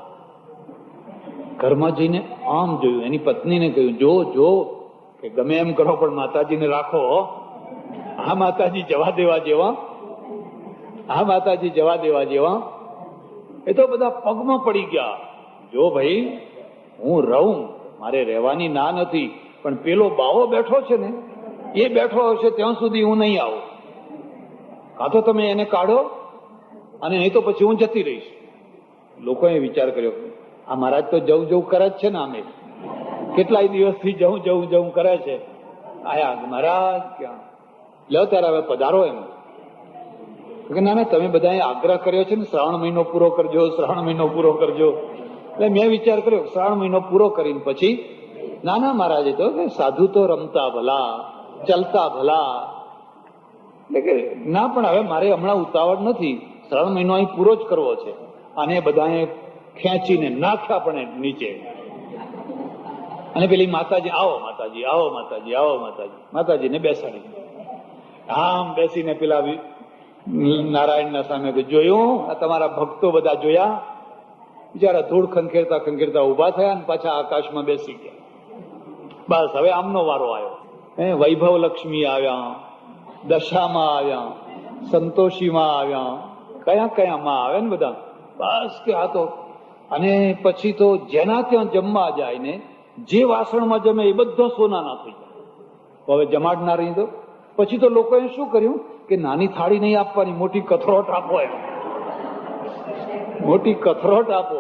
ઘરમાં જઈને આમ જોયું, એની પત્નીને કહ્યું, જો જો કે ગમે એમ કરો પણ માતાજીને રાખો. હા માતાજી જવા દેવા જેવા, હા માતાજી જવા દેવા જેવા. એ તો બધા પગમાં પડી ગયા. જો ભાઈ હું રહું, મારે રહેવાની ના નથી, પણ પેલો બાવો બેઠો છે ને એ બેઠો હશે ત્યાં સુધી હું નહીં આવું. કાં તો તમે એને કાઢો, અને નહીં તો પછી હું જતી રહીશ. લોકોએ વિચાર કર્યો, આ મહારાજ તો જવું જવું કરે જ છે ને, આમે કેટલાય દિવસથી જવું જવું જવું કરે છે. આયા મહારાજ ક્યાં લો ત્યારે હવે પધારો. એમ કે ના ના, તમે બધાએ આગ્રહ કર્યો છે ને શ્રાવણ મહિનો પૂરો કરજો, શ્રાવણ મહિનો પૂરો કરજો. એટલે મેં વિચાર કર્યો શ્રાવણ મહિનો પૂરો કરીને પછી, ના ના મહારાજે તો સાધુ તો રમતા ભલા, ચલતા ભલા. એટલે કે ના, પણ હવે મારે હમણાં ઉતાવળ નથી, 3 મહિનો અહીં પૂરો જ કરવો છે. અને બધાએ ખેંચીને નાખ્યા પણ નીચે. અને પેલી માતાજી, આવો માતાજી, આવો માતાજી, આવો માતાજી, માતાજીને બેસાડી. આમ બેસીને પેલા નારાયણના સામે જોયું, આ તમારા ભક્તો બધા જોયા? બિચારા ધૂળ ખંખેરતા ખંખેરતા ઉભા થયા અને પાછા આકાશમાં બેસી ગયા. બસ હવે આમનો વારો આવ્યો. વૈભવ લક્ષ્મી આવ્યા, દશામાં આવ્યા, સંતોષીમાં આવ્યા, કયા કયામાં આવે ને બધા. બસ કે આ તો. અને પછી તો જેના ત્યાં જમવા જાય ને, જે વાસણમાં જમે એ બધા સોનાના થઈ જાય. હવે જમાડનારી તો પછી તો લોકોએ શું કર્યું કે નાની થાળી નહીં આપવાની, મોટી કથરોટ આપો. એમ મોટી કથરોટ આપો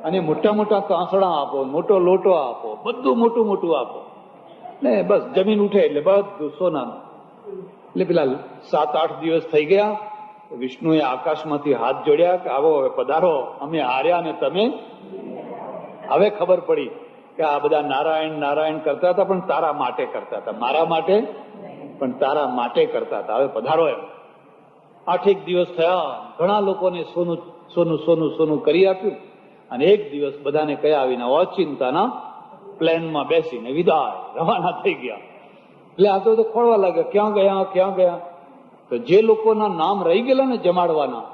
અને મોટા મોટા કાંસડા આપો, મોટો લોટો આપો, બધું મોટું મોટું આપો ને બસ જમીન ઉઠે એટલે બધું સોનાનું. એટલે પેલા 7-8 દિવસ થઈ ગયા. વિષ્ણુએ આકાશમાંથી હાથ જોડ્યા કે આવો હવે પધારો, અમે હાર્યા ને તમે. હવે ખબર પડી કે આ બધા નારાયણ નારાયણ કરતા હતા પણ તારા માટે કરતા હતા, મારા માટે પણ તારા માટે કરતા હતા. હવે પધારો એમ. 8 દિવસ થયા, ઘણા લોકોને સોનું સોનું સોનું સોનું કરી આપ્યું. અને એક દિવસ બધાને કયા આવીને અચિંતાના પ્લેનમાં બેસીને વિદાય રવાના થઈ ગયા. એટલે આ તો ખોળવા લાગ્યા, ક્યાં ગયા ક્યાં ગયા. તો જે લોકોના નામ રહી ગયેલા ને જમાડવાના,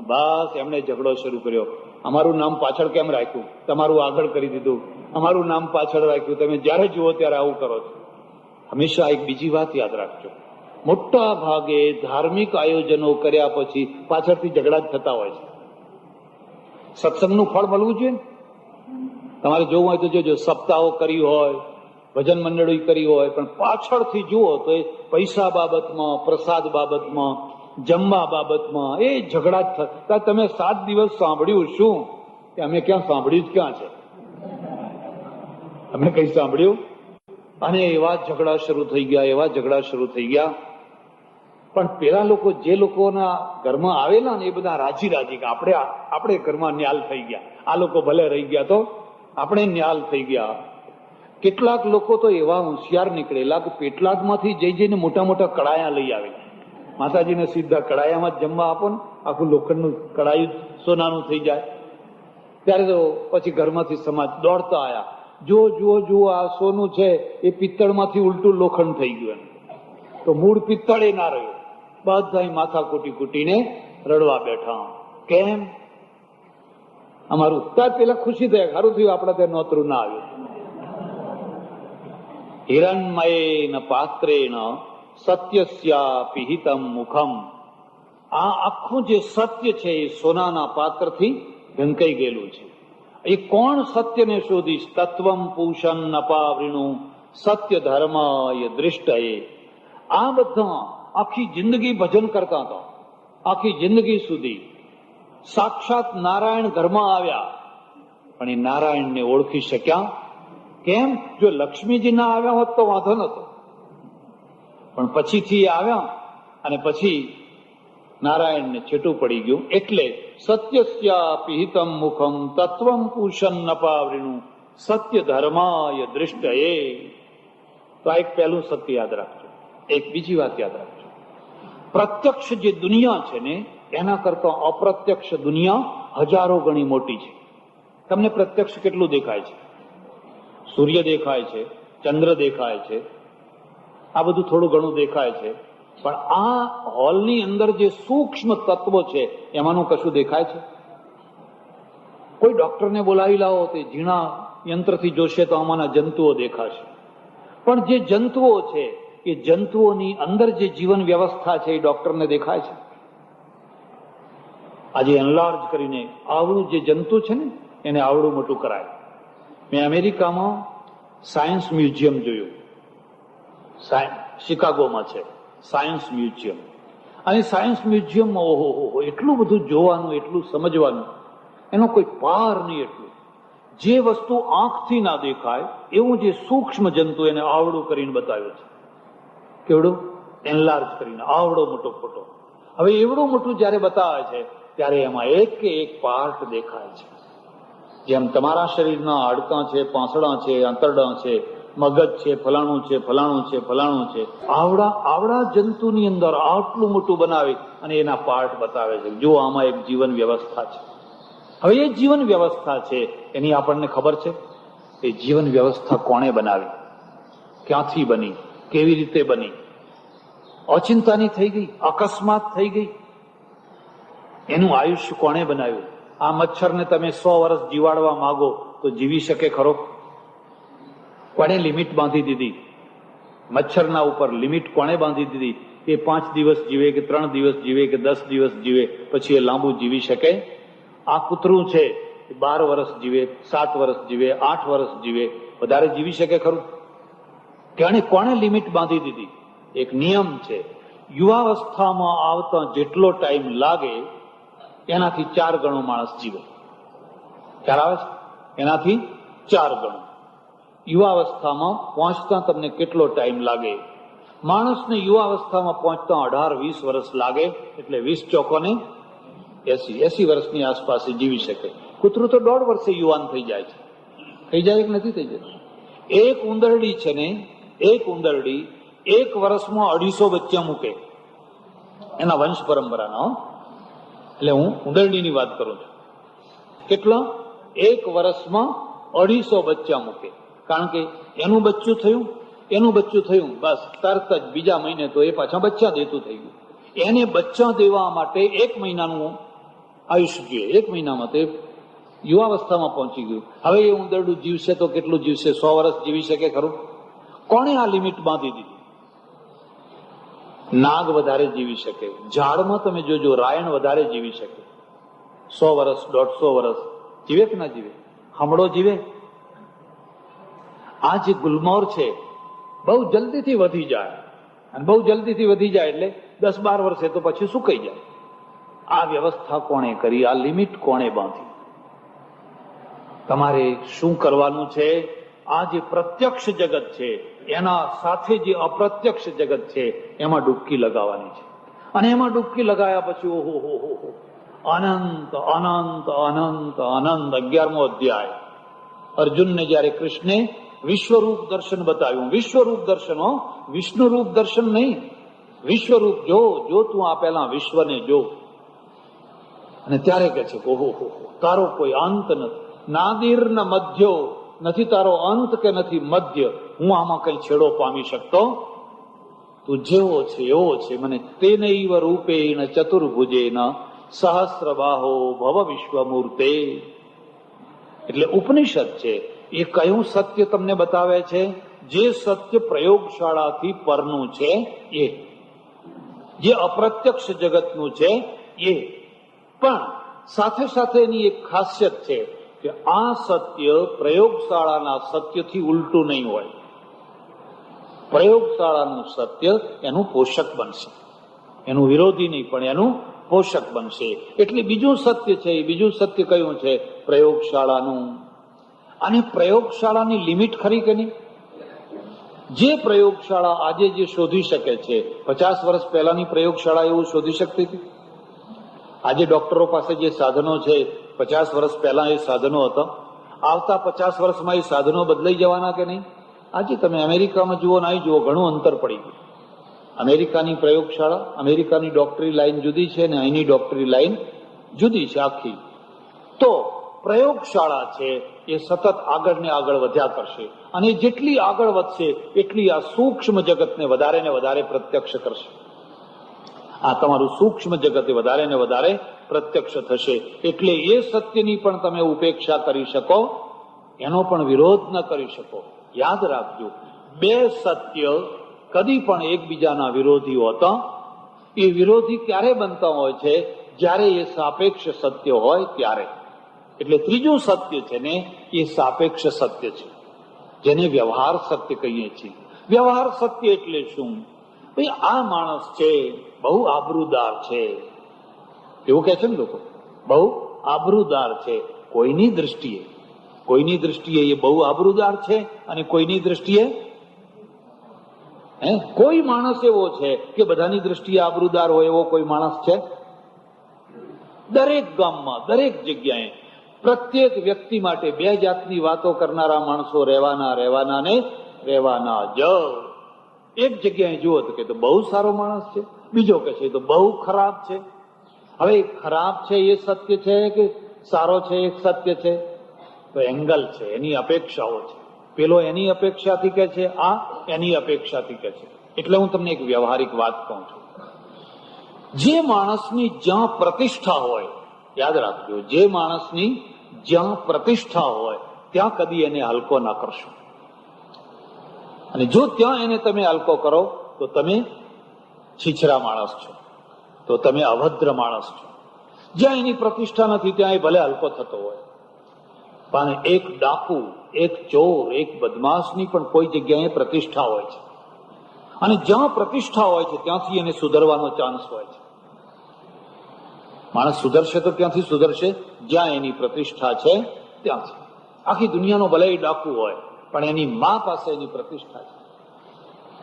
બસ એમણે ઝઘડો શરૂ કર્યો. અમારું નામ પાછળ કેમ રાખ્યું, તમારું આગળ કરી દીધું. અમારું નામ પાછળ રાખ્યું, તમે જયારે જુઓ ત્યારે આવું કરો છો. હંમેશા એક બીજી વાત યાદ રાખજો, મોટા ભાગે ધાર્મિક આયોજનો કર્યા પછી પાછળથી ઝઘડા જ થતા હોય છે. સત્સંગનું ફળ મળવું જોઈએ. તમારે જોવું હોય તો જોજો, સપ્તાહો કરી હોય, ભજન મંડળી કરી હોય, પણ પાછળથી જુઓ તો એ પૈસા બાબતમાં, પ્રસાદ બાબતમાં, જમવા બાબતમાં એ ઝઘડા જ થતા. તમે 7 દિવસ સાંભળ્યું શું કે અમે ક્યાં સાંભળ્યું જ ક્યાં છે, અમે કઈ સાંભળ્યું? અને એવા ઝઘડા શરૂ થઈ ગયા, એવા ઝઘડા શરૂ થઈ ગયા. પણ પેલા લોકો, જે લોકોના ઘરમાં આવેલા ને એ બધા રાજી રાજી કે આપણે ઘરમાં ન્યાલ થઈ ગયા, આ લોકો ભલે રહી ગયા તો આપણે ન્યાલ થઈ ગયા. કેટલાક લોકો તો એવા હોશિયાર નીકળેલા કે પેટલાદમાંથી જઈ જઈને મોટા મોટા કડાયા લઈ આવેલા. માતાજીને સીધા કડાયામાં જ જમવા આપો ને, આખું લોખંડનું કડાયું સોનાનું થઈ જાય. ત્યારે તો પછી ઘરમાંથી સમાજ દોડતા આવ્યા, જુઓ જુઓ જુઓ, આ સોનું છે એ પિત્તળમાંથી ઉલટું લોખંડ થઈ ગયું. તો મૂળ પિત્તળ એ ના રહ્યું. બધા માથા કૂટી કૂટીને રડવા બેઠા. કેમ? અમારું ત્યાર પેલા ખુશી થાય, સારું થયું આપણા ત્યાં નોતરું ના આવ્યું. હિરણમયેન પાત્રેણ સત્યસ્યાપિ હિતમ મુખમ. આ આખું જે સત્ય છે એ સોનાના પાત્રથી ઢંકાઈ ગયેલું છે. એ કોણ સત્યને શોધીશ? તત્વમ પૂષણ નપાવૃણું સત્ય ધર્મ એ દૃષ્ટએ. આ બધા આખી જિંદગી ભજન કરતા હતા. આખી જિંદગી સુધી સાક્ષાત નારાયણ ઘરમાં આવ્યા, પણ એ નારાયણને ઓળખી શક્યા કેમ? જો લક્ષ્મીજી ના આવ્યા હોત તો વાંધો નતો, પણ પછીથી આવ્યા અને પછી નારાયણને છેટું પડી ગયું. એટલે સત્યસ્યાપિ હિતમ મુખમ તત્વમ પૂષણ નપાવૃણું સત્ય ધર્માય દૃષ્ટએ. તો આ એક પહેલું સત્ય યાદ રાખજો. એક બીજી વાત યાદ રાખજો, પ્રત્યક્ષ જે દુનિયા છે ને એના કરતા અપ્રત્યક્ષ દુનિયા હજારો ગણી મોટી છે. તમને પ્રત્યક્ષ કેટલું દેખાય છે? સૂર્ય દેખાય છે, ચંદ્ર દેખાય છે, આ બધું થોડું ઘણું દેખાય છે. પણ આ હોલની અંદર જે સૂક્ષ્મ તત્વો છે એમાંનું કશું દેખાય છે? કોઈ ડોક્ટરને બોલાવી લાવો તે ઝીણા યંત્રથી જોશે તો આમાંના જંતુઓ દેખાશે. પણ જે જંતુઓ છે એ જંતુઓની અંદર જે જીવન વ્યવસ્થા છે એ ડોક્ટરને દેખાય છે? આજે એનલાર્જ કરીને આવડું જે જંતુ છે ને એને આવડું મોટું કરાય. મેં અમેરિકામાં સાયન્સ મ્યુઝિયમ જોયું, શિકાગોમાં છે સાયન્સ મ્યુઝિયમ. અને સાયન્સ મ્યુઝિયમમાં ઓહો એટલું બધું જોવાનું, એટલું સમજવાનું, એનો કોઈ પાર નહીં. એટલું જે વસ્તુ આંખથી ના દેખાય એવું જે સૂક્ષ્મ જંતુ એને આવડું કરીને બતાવ્યું છે. કેવડું? એનલાર્જ કરીને આવડો મોટો ફોટો. હવે એવડું મોટું જયારે બતાવે છે ત્યારે એમાં એક કે એક પાર્ટ દેખાય છે. જેમ તમારા શરીરના હાડકાં છે, પાંસડા છે, આંતરડા છે, મગજ છે, ફલાણું છે, ફલાણું છે, ફલાણું છે. આવડા જંતુની અંદર આટલું મોટું બનાવી અને એના પાર્ટ બતાવે છે. જો આમાં એક જીવન વ્યવસ્થા છે. હવે એ જીવન વ્યવસ્થા છે એની આપણને ખબર છે. એ જીવન વ્યવસ્થા કોણે બનાવી, ક્યાંથી બની, કેવી રીતે બની? અચિંતાની થઈ ગઈ, અકસ્માત થઈ ગઈ. એનું આયુષ્ય કોણે બનાવ્યું? આ મચ્છરને તમે 100 વર્ષ જીવાડવા માંગો તો જીવી શકે ખરો? કોણે લિમિટ બાંધી દીધી? મચ્છરના ઉપર લિમિટ કોણે બાંધી દીધી? કે 5 દિવસ જીવે કે 3 દિવસ જીવે કે 10 દિવસ જીવે, પછી એ લાંબુ જીવી શકે? આ કૂતરું છે 12 વર્ષ જીવે, 7 વર્ષ જીવે, 8 વર્ષ જીવે, વધારે જીવી શકે ખરું? કોણે લિમિટ બાંધી દીધી? એક નિયમ છે, યુવાવસ્થામાં આવતા જેટલો ટાઈમ લાગે એનાથી 4 ગણો માણસ જીવે. ખ્યાલ આવે છે? એનાથી 4 ગણો. યુવાવસ્થામાં પહોંચતા તમને કેટલો ટાઈમ લાગે? માણસને યુવાવસ્થામાં પહોંચતા 18-20 વર્ષ લાગે, એટલે 20 ચોકોને 80 વર્ષની આસપાસ જીવી શકે. કૂતરું તો 1.5 વર્ષે યુવાન થઈ જાય છે. થઈ જાય કે નથી થઈ જાય? એક ઉંદરડી છે ને, એક ઉંદરડી 1 વર્ષમાં 250 બચ્ચા મૂકે, એના વંશ પરંપરાના. એટલે હું ઉંદરડીની વાત કરું છું. કેટલા? 1 વર્ષમાં 250 બચ્ચા મૂકે. કારણ કે એનું બચ્ચું થયું, બસ તરત જ બીજા મહિને તો એ પાછા બચ્ચા દેતું થઈ ગયું. એને બચ્ચા દેવા માટે 1 મહિનાનું આયુષ્ય જોઈએ. 1 મહિનામાં તે યુવાવસ્થામાં પહોંચી ગયું. હવે એ ઉંદરડું જીવશે તો કેટલું જીવશે? 100 વર્ષ જીવી શકે ખરું? કોણે આ લિમિટ બાંધી દીધી? નાગ વધારે જીવી શકે. ઝાડમાં તમે જોજો, રાયણ વધારે જીવી શકે. 100 વર્ષ, 150 વર્ષ જીવે કે ના જીવે? હમણો જીવે? આ જે ગુલમોર છે બહુ જલ્દીથી વધી જાય, અને બહુ જલ્દીથી વધી જાય એટલે 10-12 વર્ષે તો પછી સુકાઈ જાય. આ વ્યવસ્થા કોણે કરી? આ લિમિટ કોણે બાંધી? તમારે શું કરવાનું છે? આ જે પ્રત્યક્ષ જગત છે એના સાથે જે અપ્રત્યક્ષ જગત છે એમાં ડૂબકી લગાવવાની છે. અને એમાં ડૂબકી લગાવ્યા પછી ઓહો અનંત અનંત અનંત અનંત. 11મો અધ્યાય. અર્જુનને જયારે કૃષ્ણે વિશ્વરૂપ દર્શન બતાવ્યું, વિશ્વરૂપ દર્શન, વિષ્ણુ રૂપ દર્શન નહીં, વિશ્વરૂપ જો તું આ પેલા વિશ્વને જો. અને ત્યારે કે છે ઓહો તારો કોઈ અંત નથી, નાદિર ન મધ્યો, નથી તારો અંત કે નથી મધ્ય, હું આમાં કઈ છેડો પામી શકતો. તું જેવો છે એવો છે. મને તેનૈવ રૂપેણ ચતુર્ભુજેન સહસ્રબાહો ભવ વિશ્વમૂર્તે. એટલે ઉપનિષદ છે એ કયું સત્ય તમને બતાવે છે? જે સત્ય પ્રયોગશાળાથી પરનું છે એ, જે અપ્રત્યક્ષ જગતનું છે એ. પણ સાથે સાથે એની એક ખાસિયત છે કે આ સત્ય પ્રયોગશાળાના સત્યથી ઉલટું નહીં હોય. પ્રયોગશાળાનું સત્ય એનું પોષક બનશે, એનું વિરોધી નહીં, પણ એનું પોષક બનશે. એટલે બીજું સત્ય છે, એ બીજું સત્ય કયું છે? પ્રયોગશાળાનું. અને પ્રયોગશાળાની લિમિટ ખરી કે નહીં? જે પ્રયોગશાળા આજે જે શોધી શકે છે, 50 વર્ષ પહેલાની પ્રયોગશાળા એવું શોધી શકતી હતી? આજે ડોક્ટરો પાસે જે સાધનો છે 50 વર્ષ પહેલા એ સાધનો હતા. આવતા 50 વર્ષમાં એ સાધનો બદલાઈ જવાના કે નહીં? આજે તમે અમેરિકામાં જુઓ ને અહીં જુઓ, ઘણું અંતર પડી ગયું. અમેરિકાની પ્રયોગશાળા, અમેરિકાની ડોક્ટરી લાઈન જુદી છે ને અહીંની ડોક્ટરી લાઈન જુદી છે આખી. તો પ્રયોગશાળા છે એ સતત આગળ ને આગળ વધ્યા કરશે, અને જેટલી આગળ વધશે એટલી આ સૂક્ષ્મ જગતને વધારે ને વધારે પ્રત્યક્ષ કરશે. આ તમારું સૂક્ષ્મ જગત વધારે ને વધારે પ્રત્યક્ષ થશે. એટલે એ સત્યની પણ તમે ઉપેક્ષા કરી શકો, એનો પણ વિરોધ ન કરી શકો. યાદ રાખજો, 2 સત્ય કદી પણ એકબીજાના વિરોધી હોતા. એ વિરોધી ક્યારે બનતા હોય છે? જ્યારે એ સાપેક્ષ સત્ય હોય ત્યારે. એટલે ત્રીજું સત્ય છે ને એ સાપેક્ષ સત્ય છે, જેને વ્યવહાર સત્ય કહીએ છીએ. વ્યવહાર સત્ય એટલે શું? ભાઈ આ માણસ છે બહુ આબરૂદાર છે, એવું કહે છે ને લોકો, બહુ આબરૂદાર છે. કોઈની દ્રષ્ટિએ એ બહુ આબરૂદાર છે, અને કોઈની દ્રષ્ટિએ કોઈ માણસ એવો છે કે બધાની દ્રષ્ટિએ આબરૂદાર હોય એવો કોઈ માણસ છે? દરેક ગામમાં, દરેક જગ્યાએ, પ્રત્યેક વ્યક્તિ માટે 2 જાતની વાતો કરનારા માણસો રહેવાના ને રહેવાના જ. એક જગ્યાએ જુઓ તો કે તો બહુ સારો માણસ છે, બીજો કે છે તો બહુ ખરાબ છે. હવે ખરાબ છે એ સત્ય છે કે સારો છે એ સત્ય છે? તો એંગલ છે, એની અપેક્ષાઓ છે. પેલો એની અપેક્ષાથી કે છે, આ એની અપેક્ષાથી કે છે. એટલે હું તમને એક વ્યવહારિક વાત કહું છું. જે માણસની જ્યાં પ્રતિષ્ઠા હોય, યાદ રાખજો, જે માણસની જ્યાં પ્રતિષ્ઠા હોય ત્યાં કદી એને હલકો ના કરશો. અને જો ત્યાં એને તમે હલકો કરો તો તમે છીછરા માણસ છો, તો તમે અભદ્ર માણસ છો. જ્યાં એની પ્રતિષ્ઠા નથી ત્યાં એ ભલે હલકો થતો હોય, પણ એક ડાકુ, એક ચોર, એક બદમાશની પણ કોઈ જગ્યાએ પ્રતિષ્ઠા હોય છે. અને જ્યાં પ્રતિષ્ઠા હોય છે ત્યાંથી એને સુધરવાનો ચાન્સ હોય છે. માણસ સુધરશે તો ક્યાંથી સુધરશે? જ્યાં એની પ્રતિષ્ઠા છે ત્યાંથી. આખી દુનિયાનો ભલે એ ડાકુ હોય, પણ એની મા પાસે એની પ્રતિષ્ઠા છે,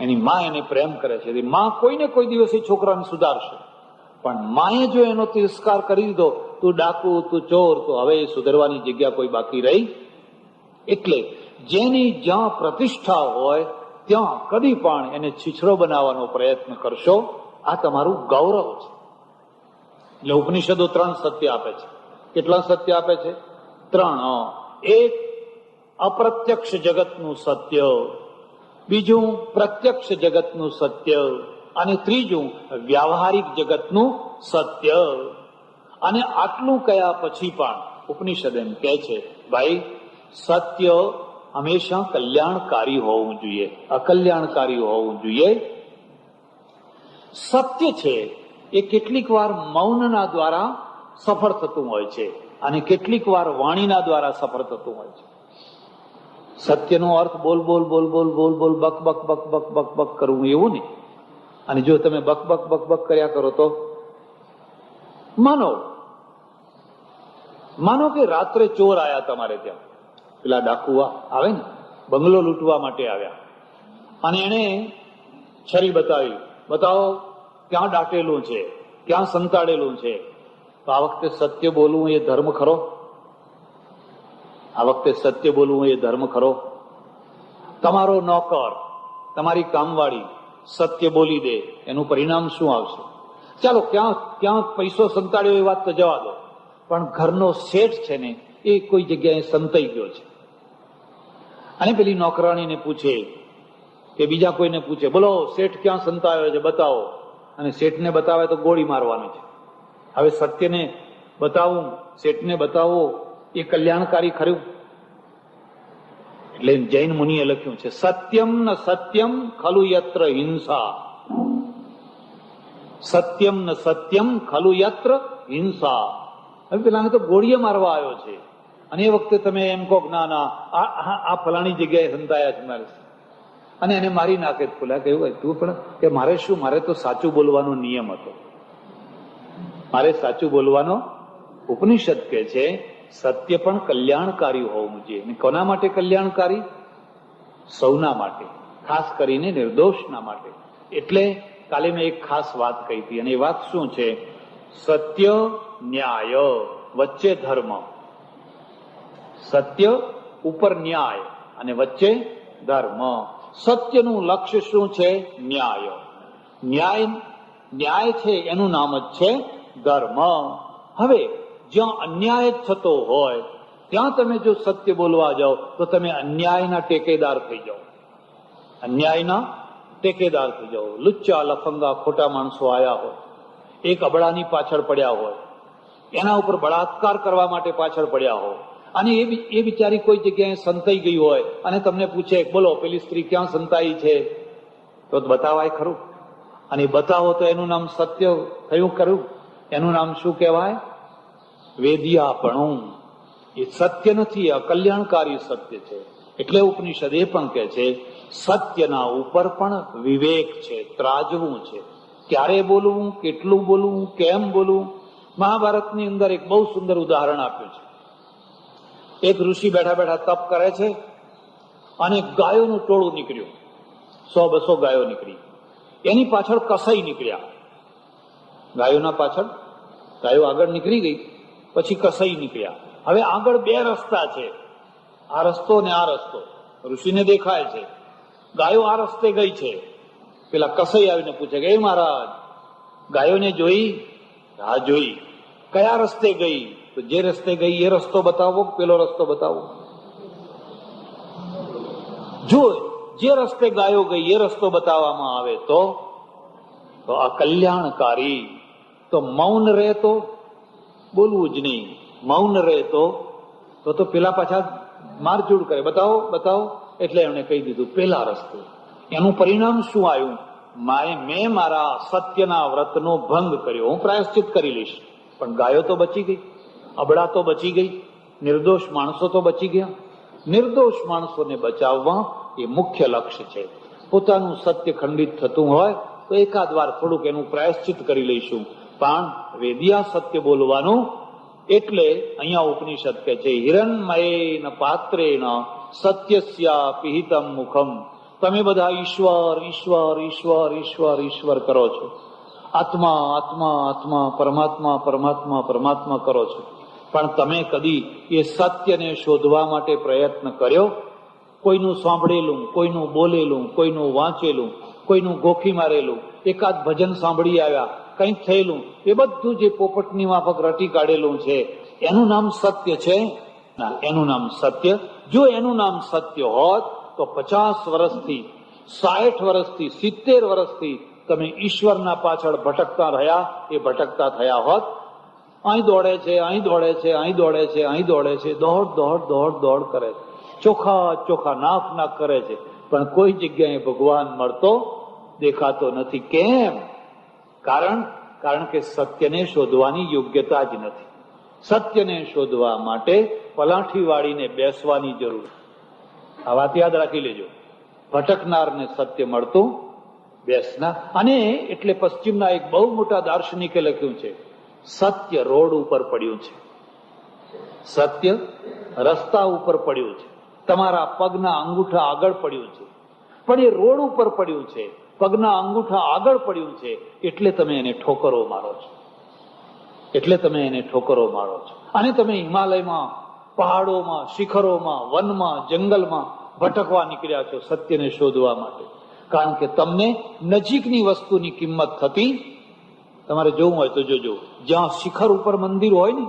એની મા એને પ્રેમ કરે છે. મા કોઈને કોઈ દિવસ એ છોકરાને સુધારશે. પણ માએ જો એનો તિરસ્કાર કરી દીધો, તું ડાકુ, તું ચોર, તો હવે એ સુધરવાની જગ્યા કોઈ બાકી રહી. એટલે જેની જ્યાં પ્રતિષ્ઠા હોય ત્યાં કદી પણ એને છીછરો બનાવવાનો પ્રયત્ન કરશો, આ તમારું ગૌરવ છે. એટલે ઉપનિષદો 3 સત્ય આપે છે. કેટલા સત્ય આપે છે? 3. એક અપ્રત્યક્ષ જગતનું સત્ય, બીજું પ્રત્યક્ષ જગતનું સત્ય, અને ત્રીજું વ્યાવહારિક જગતનું સત્ય. અને આટલું કયા પછી પણ ઉપનિષદ એમ કહે છે, ભાઈ સત્ય હંમેશા કલ્યાણકારી હોવું જોઈએ, અકલ્યાણકારી હોવું જોઈએ. સત્ય છે એ કેટલીક વાર મૌનના દ્વારા સફળ થતું હોય છે અને કેટલીક વાર વાણીના દ્વારા સફળ થતું હોય છે. સત્યનો અર્થ બોલ બોલ બોલ બોલ બોલ બોલ buck buck buck buck buck buck કરવું એવું નહીં. અને જો તમે બક બક બક બક કર્યા કરો તો માનો કે રાત્રે ચોર આયા તમારે ત્યાં, પેલા ડાકુ આવે ને, બંગલો લૂંટવા માટે આવ્યા, અને એને છરી બતાવી, બતાવો ક્યાં દાટેલું છે, ક્યાં સંતાડેલું છે. તો આ વખતે સત્ય બોલવું એ ધર્મ ખરો? આ વખતે સત્ય બોલવું એ ધર્મ ખરો? તમારો નોકર, તમારી કામવાળી સત્ય બોલી દે, એનું પરિણામ શું આવશે? ચાલો ક્યાં પૈસો સંતાડ્યો એ વાત તો જવા દો, પણ ઘરનો શેઠ છે ને એ કોઈ જગ્યાએ સંતાઈ ગયો છે, અને પેલી નોકરાણીને પૂછે કે બીજા કોઈને પૂછે, બોલો શેઠ ક્યાં સંતાયો છે બતાવો, અને શેઠને બતાવે તો ગોળી મારવાની છે. હવે સત્યને બતાવું, શેઠને બતાવો, એ કલ્યાણકારી ખરું? એટલે જૈન મુનિએ લખ્યું છે, સત્યમ ન સત્યમ ખલુ યત્ર હિંસા. સત્યમ ન સત્યમ ખલુ યત્ર હિંસા. હવે પેલાને તો ગોળીએ મારવા આવ્યો છે, અને એ વખતે તમે એમ કહો ના ના આ ફલાણી જગ્યાએ સંતાયા છે મારે, અને એને મારી નાખે. પેલા કહ્યું તું પણ કે મારે શું, મારે તો સાચું બોલવાનો નિયમ હતો, મારે સાચું બોલવાનો. ઉપનિષદ કે છે સત્ય પણ કલ્યાણકારી હોવું જોઈએ. અને કોના માટે કલ્યાણકારી? સૌના માટે, ખાસ કરીને નિર્દોષના માટે. એટલે કાલે મેં એક ખાસ વાત કહી હતી, અને એ વાત શું છે? સત્ય ન્યાય વચ્ચે ધર્મ, સત્ય ઉપર ન્યાય અને વચ્ચે ધર્મ. સત્યનું લક્ષ્ય શું છે? ન્યાય. ન્યાય છે એનું નામ જ છે ધર્મ. હવે જ્યાં અન્યાય જ થતો હોય ત્યાં તમે જો સત્ય બોલવા જાઓ તો તમે અન્યાયના ટેકેદાર થઈ જાઓ, અન્યાયના ટેકેદાર થઈ જાઓ. લુચ્ચા લફંગા ખોટા માણસો આયા હોય, એક અબળાની પાછળ પડ્યા હોય, એના ઉપર બળાત્કાર કરવા માટે પાછળ પડ્યા હોય, અને એ બિચારી કોઈ જગ્યાએ સંતાઈ ગઈ હોય અને તમને પૂછે બોલો પેલી સ્ત્રી ક્યાં સંતાઈ છે, તો બતાવાય ખરું? અને બતાવો તો એનું નામ સત્ય થયું ખરું? એનું નામ શું કહેવાય? વેદિયાપણું. એ સત્ય નથી, અકલ્યાણકારી સત્ય છે. એટલે ઉપનિષદ એ પણ કહે છે સત્યના ઉપર પણ વિવેક છે, ત્રાજવું છે. ક્યારે બોલવું, કેટલું બોલવું, કેમ બોલવું. મહાભારતની અંદર એક બહુ સુંદર ઉદાહરણ આપ્યું છે. એક ઋષિ બેઠા બેઠા તપ કરે છે, અને ગાયોનું ટોળું નીકળ્યું, 100-200 ગાયો નીકળી. એની પાછળ કસાઈ નીકળ્યા. ગાયોના પાછળ ગાયો આગળ નીકળી ગઈ, પછી કસાઈ નીકળ્યા. હવે આગળ 2 રસ્તા છે, આ રસ્તો ને આ રસ્તો. ઋષિને દેખાય છે ગાયો આ રસ્તે ગઈ છે. પેલા કસાઈ આવીને પૂછે કે એ મહારાજ, ગાયોને જોઈ? હા જોઈ. કયા રસ્તે ગઈ? તો જે રસ્તે ગઈ એ રસ્તો બતાવો, પેલો રસ્તો બતાવો. જો જે રસ્તે ગાયો ગઈ એ રસ્તો બતાવવામાં આવે તો આ કલ્યાણકારી. તો મૌન રહે તો બોલવું જ નહીં. મૌન રહે તો પેલા પાછા મારઝૂડ કરે, બતાવો બતાવો. એટલે એમણે કહી દીધું પેલા રસ્તે. એનું પરિણામ શું આવ્યું? મેં મારા સત્યના વ્રતનો ભંગ કર્યો, હું પ્રાયશ્ચિત કરી લઈશ. પણ ગાયો તો બચી ગઈ, અબળા તો બચી ગઈ, નિર્દોષ માણસો તો બચી ગયા. નિર્દોષ માણસોને બચાવવા એ મુખ્ય લક્ષ્ય છે. પોતાનું સત્ય ખંડિત થતું હોય તો એકાદ વાર થોડુંક એનું પ્રાયશ્ચિત કરી લઈશું. પણ વેદિયા સત્ય બોલવાનું એટલે અહીંયા ઉપનિષદ કહે છે હિરણમયેન પાત્રેણ સત્યસ્યા પિહિતમ મુખમ. તમે બધા ઈશ્વર ઈશ્વર ઈશ્વર ઈશ્વર ઈશ્વર કરો છો, આત્મા આત્મા આત્મા, પરમાત્મા પરમાત્મા પરમાત્મા કરો છો. પણ તમે કદી એ સત્યને શોધવા માટે પ્રયત્ન કર્યો? કોઈનું સાંભળેલું, કોઈનું બોલેલું, કોઈનું વાંચેલું, કોઈનું ગોખી મારેલું, એકાદ ભજન સાંભળી આવ્યા, કંઈક થયેલું, એ બધું જે પોપટની માફક રટી કાઢેલું છે એનું નામ સત્ય છે? ના, એનું નામ સત્ય. જો એનું નામ સત્ય હોત તો 50 વર્ષથી, 60 વર્ષથી, 70 વર્ષથી તમે ઈશ્વરના પાછળ ભટકતા રહ્યા, એ ભટકતા થયા હોત. અહીં દોડે છે, અહીં દોડે છે, અહીં દોડે છે, અહીં દોડે છે, દોડ દોડ દોડ દોડ કરે છે, ચોખા ચોખા નાક નાક કરે છે, પણ કોઈ જગ્યાએ ભગવાન મળતો દેખાતો નથી. કેમ? કારણ કે સત્યને શોધવાની યોગ્યતા જ નથી. સત્યને શોધવા માટે પલાઠી વાળીને બેસવાની જરૂર. આ વાત યાદ રાખી લેજો. ભટકનારને સત્ય મળતું બેસના. અને એટલે પશ્ચિમના એક બહુ મોટા દાર્શનિકે લખ્યું છે, સત્ય રોડ ઉપર પડ્યું છે, સત્ય રસ્તા ઉપર પડ્યું છે, તમારા પગના અંગૂઠા આગળ પડ્યું છે. પણ એ રોડ ઉપર પડ્યું છે, પગના અંગૂઠા આગળ પડ્યું છે, એટલે તમે એને ઠોકરો મારો છો. એટલે તમે એને ઠોકરો મારો છો. અને તમે હિમાલયમાં, પહાડોમાં, શિખરોમાં, વનમાં, જંગલમાં ભટકવા નીકળ્યા છો સત્યને શોધવા માટે. કારણ કે તમને નજીકની વસ્તુની કિંમત થતી. તમારે જોવું હોય તો જોજો, જ્યાં શિખર ઉપર મંદિર હોય ને,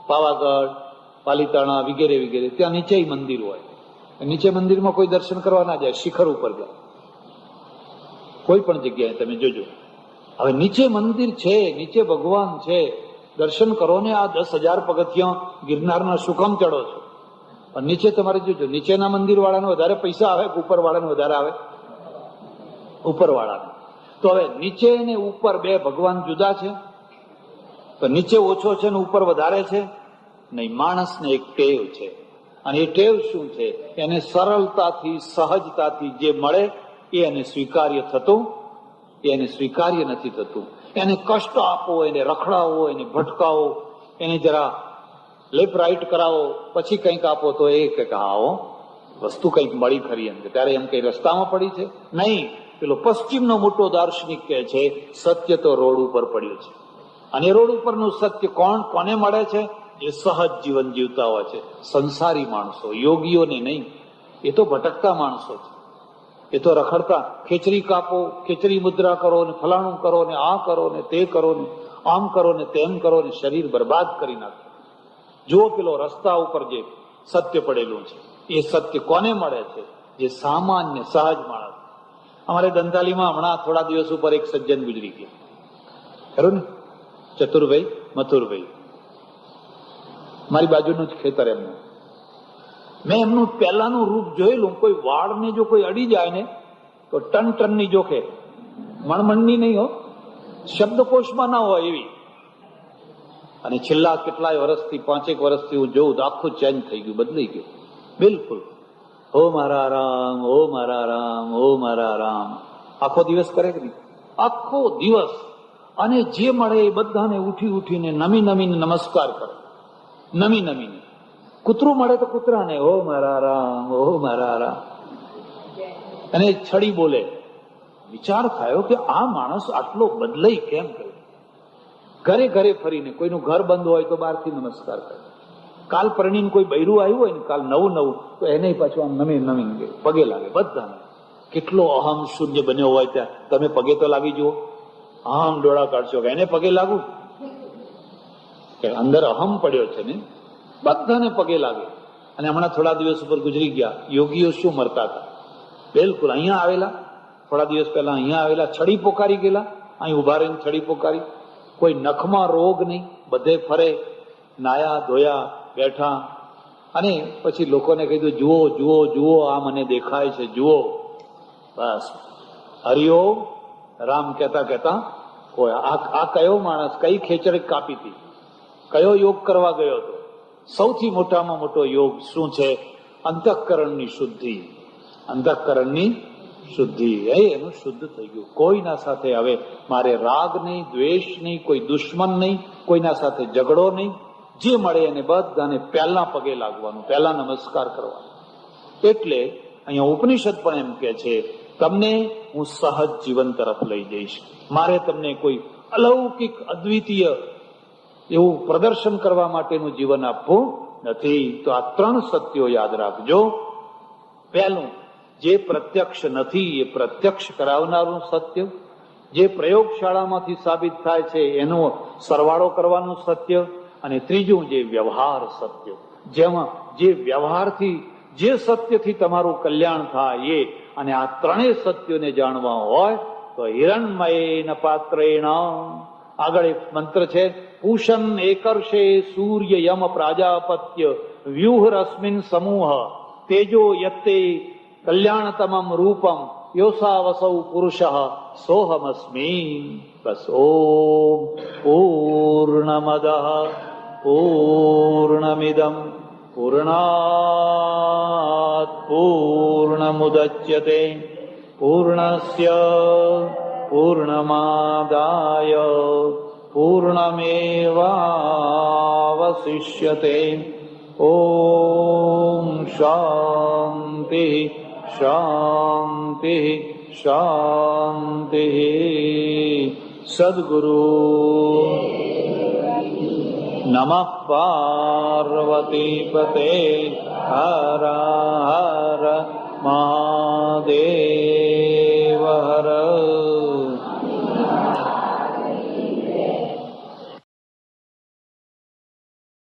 પાવાગઢ, પાલીતાણા વગેરે વગેરે, ત્યાં નીચે મંદિર હોય. નીચે મંદિરમાં કોઈ દર્શન કરવા ના જાય, શિખર ઉપર જાય. કોઈ પણ જગ્યાએ તમે જોજો. હવે નીચે મંદિર છે, નીચે ભગવાન છે, દર્શન કરો ને. આ 10,000 પગથિયા ગિરનારના શું કામ ચડો છો? પણ નીચે તમારે જોજો, નીચેના મંદિર વાળાને વધારે પૈસા આવે કે ઉપર વાળાને વધારે આવે? ઉપર વાળાને. તો હવે નીચે ને ઉપર બે ભગવાન જુદા છે? તો નીચે ઓછો છે ને ઉપર વધારે છે? નહીં. માણસને એક ટેવ છે, અને એ ટેવ શું છે? એને સરળતાથી, સહજતાથી જે મળે એ એને સ્વીકાર્ય થતું, એને સ્વીકાર્ય નથી થતું. એને કષ્ટ આપો, એને રખડાવો, એને ભટકાવો, એને જરા લેફ્ટ રાઈટ કરાવો, પછી કંઈક આપો તો એ કંઈક આવો વસ્તુ કંઈક મળી ખરી એમ. ત્યારે એમ કઈ રસ્તામાં પડી છે? નહીં. પેલો પશ્ચિમનો મોટો દાર્શનિક કહે છે સત્ય તો રોડ ઉપર પડ્યું છે. અને રોડ ઉપરનું સત્ય કોને મળે છે? એ સહજ જીવન જીવતા હોય છે, સંસારી માણસો, યોગીઓને નહીં. એ તો ભટકતા માણસો છે. એ તો રખડતા, ખેચરી કાપો, ખેચરી મુદ્રા કરો ને, ફલાણું કરો ને, આ કરો ને, તે કરો ને, આમ કરો ને, તેમ કરો ને, શરીર બરબાદ કરી નાખો. જો પેલો રસ્તા ઉપર જે સત્ય પડેલું છે, એ સત્ય કોને મળે છે? જે સામાન્ય સહજ માણસ. અમારે દંતાલીમાં હમણાં થોડા દિવસ ઉપર એક સજ્જન ગુજરી ગયા, ખરું ને? ચતુરભાઈ, મથુરભાઈ, મારી બાજુનું જ ખેતર એમનું. મેં એમનું પહેલાનું રૂપ જોયેલું. કોઈ વાળને જો કોઈ અડી જાય ને તો ટન ટનની જોખે, મણમણની નહીં હો, શબ્દકોશમાં ના હોય એવી. અને છેલ્લા કેટલાય વર્ષથી, 5-1 વર્ષથી હું જોઉં તો આખું ચેન્જ થઈ ગયું, બદલાઈ ગયું બિલકુલ. હો મારા રામ, હો મારા રામ, હો મારા રામ. આખો દિવસ કરે કે નહીં? આખો દિવસ. અને જે મળે એ બધાને ઉઠી ઉઠીને નમી નમીને નમસ્કાર કરે, નમી નમીને. કૂતરું મળે તો કૂતરાને હો મારા રામ, હો મારા રામ. અને છડી બોલે. વિચાર થયો કે આ માણસ આટલો બદલાઈ કેમ ગયો? ઘરે ઘરે ફરીને, કોઈનું ઘર બંધ હોય તો બહારથી નમસ્કાર કરે. કાલ પરણીને કોઈ બૈરું આવ્યું હોય ને, કાલ નવું નવું, તો એને પાછું આમ નમી નમી પગે લાગે બધાને. કેટલો અહમ શૂન્ય બન્યો હોય ત્યાં તમે પગે તો લાગી જુઓ. આમ ડોળા કાઢશો કે એને પગે લાગુ, કે અંદર અહમ પડ્યો છે ને, બધાને પગે લાગે. અને હમણાં થોડા દિવસ ઉપર ગુજરી ગયા યોગીઓ શું મરતા હતા, બિલકુલ અહીંયા આવેલા, થોડા દિવસ પહેલા અહીંયા આવેલા, છડી પોકારી ગયેલા, અહીં ઉભા રહીને છડી પોકારી. કોઈ નખમાં રોગ નહીં, બધે ફરે, નાયા ધોયા બેઠા. અને પછી લોકોને કીધું જુઓ જુઓ જુઓ, આ મને દેખાય છે જુઓ. બસ હરિઓમ રામ કહેતા કહેતા કોઈ આ કયો માણસ કઈ ખેચડી કાપી હતી, કયો યોગ કરવા ગયો હતો? સૌથી મોટામાં મોટો યોગ શું છે? અંતઃકરણની શુદ્ધિ. અંતઃકરણની શુદ્ધિ, એનું શુદ્ધ થઈ ગયું. કોઈના સાથે હવે મારે રાગ નહીં, દ્વેષ નહીં, કોઈ દુશ્મન નહીં, કોઈના સાથે ઝઘડો નહીં. જે મળે એને બધાને પહેલા પગે લાગવાનું, પહેલા નમસ્કાર કરવાનો. એટલે અહીંયા ઉપનિષદ પણ એમ કે છે તમને હું સહજ જીવન તરફ લઈ જઈશ. મારે તમને કોઈ અલૌકિક અદ્વિતીય એવું પ્રદર્શન કરવા માટેનું જીવન આપવું નથી. તો આ 3 સત્યો યાદ રાખજો. પહેલું, જે પ્રત્યક્ષ નથી એ પ્રત્યક્ષ કરાવનારું સત્ય, જે પ્રયોગશાળામાંથી સાબિત થાય છે એનો સરવાળો કરવાનું સત્ય, અને ત્રીજું જે વ્યવહાર સત્ય, જેમાં જે વ્યવહારથી જે સત્યથી તમારું કલ્યાણ થાય એ. અને આ 3 સત્યોને જાણવા હોય તો હિરણમયેન પાત્રેણ, આગળ એક મંત્ર છે, પૂષન એકર્ષે સૂર્ય યમ પ્રાજાપત્ય વ્યુહ રશ્મિન સમૂહ તેજો યત્તે કલ્યાણતમમ રૂપમ યોસાવસૌ પુરુષ સોહમસ્મિ. બસ ઓમ પૂર્ણમદ પૂર્ણમિદમ પૂર્ણાત પૂર્ણમુદચ્યતે પૂર્ણસ્ય પૂર્ણમાદાય પૂર્ણમેવાવશિષ્યતે. ઓમ શાંતિ શાંતિ શાંતિ. સદ્ગુરુ નમઃ પાર્વતી પતે.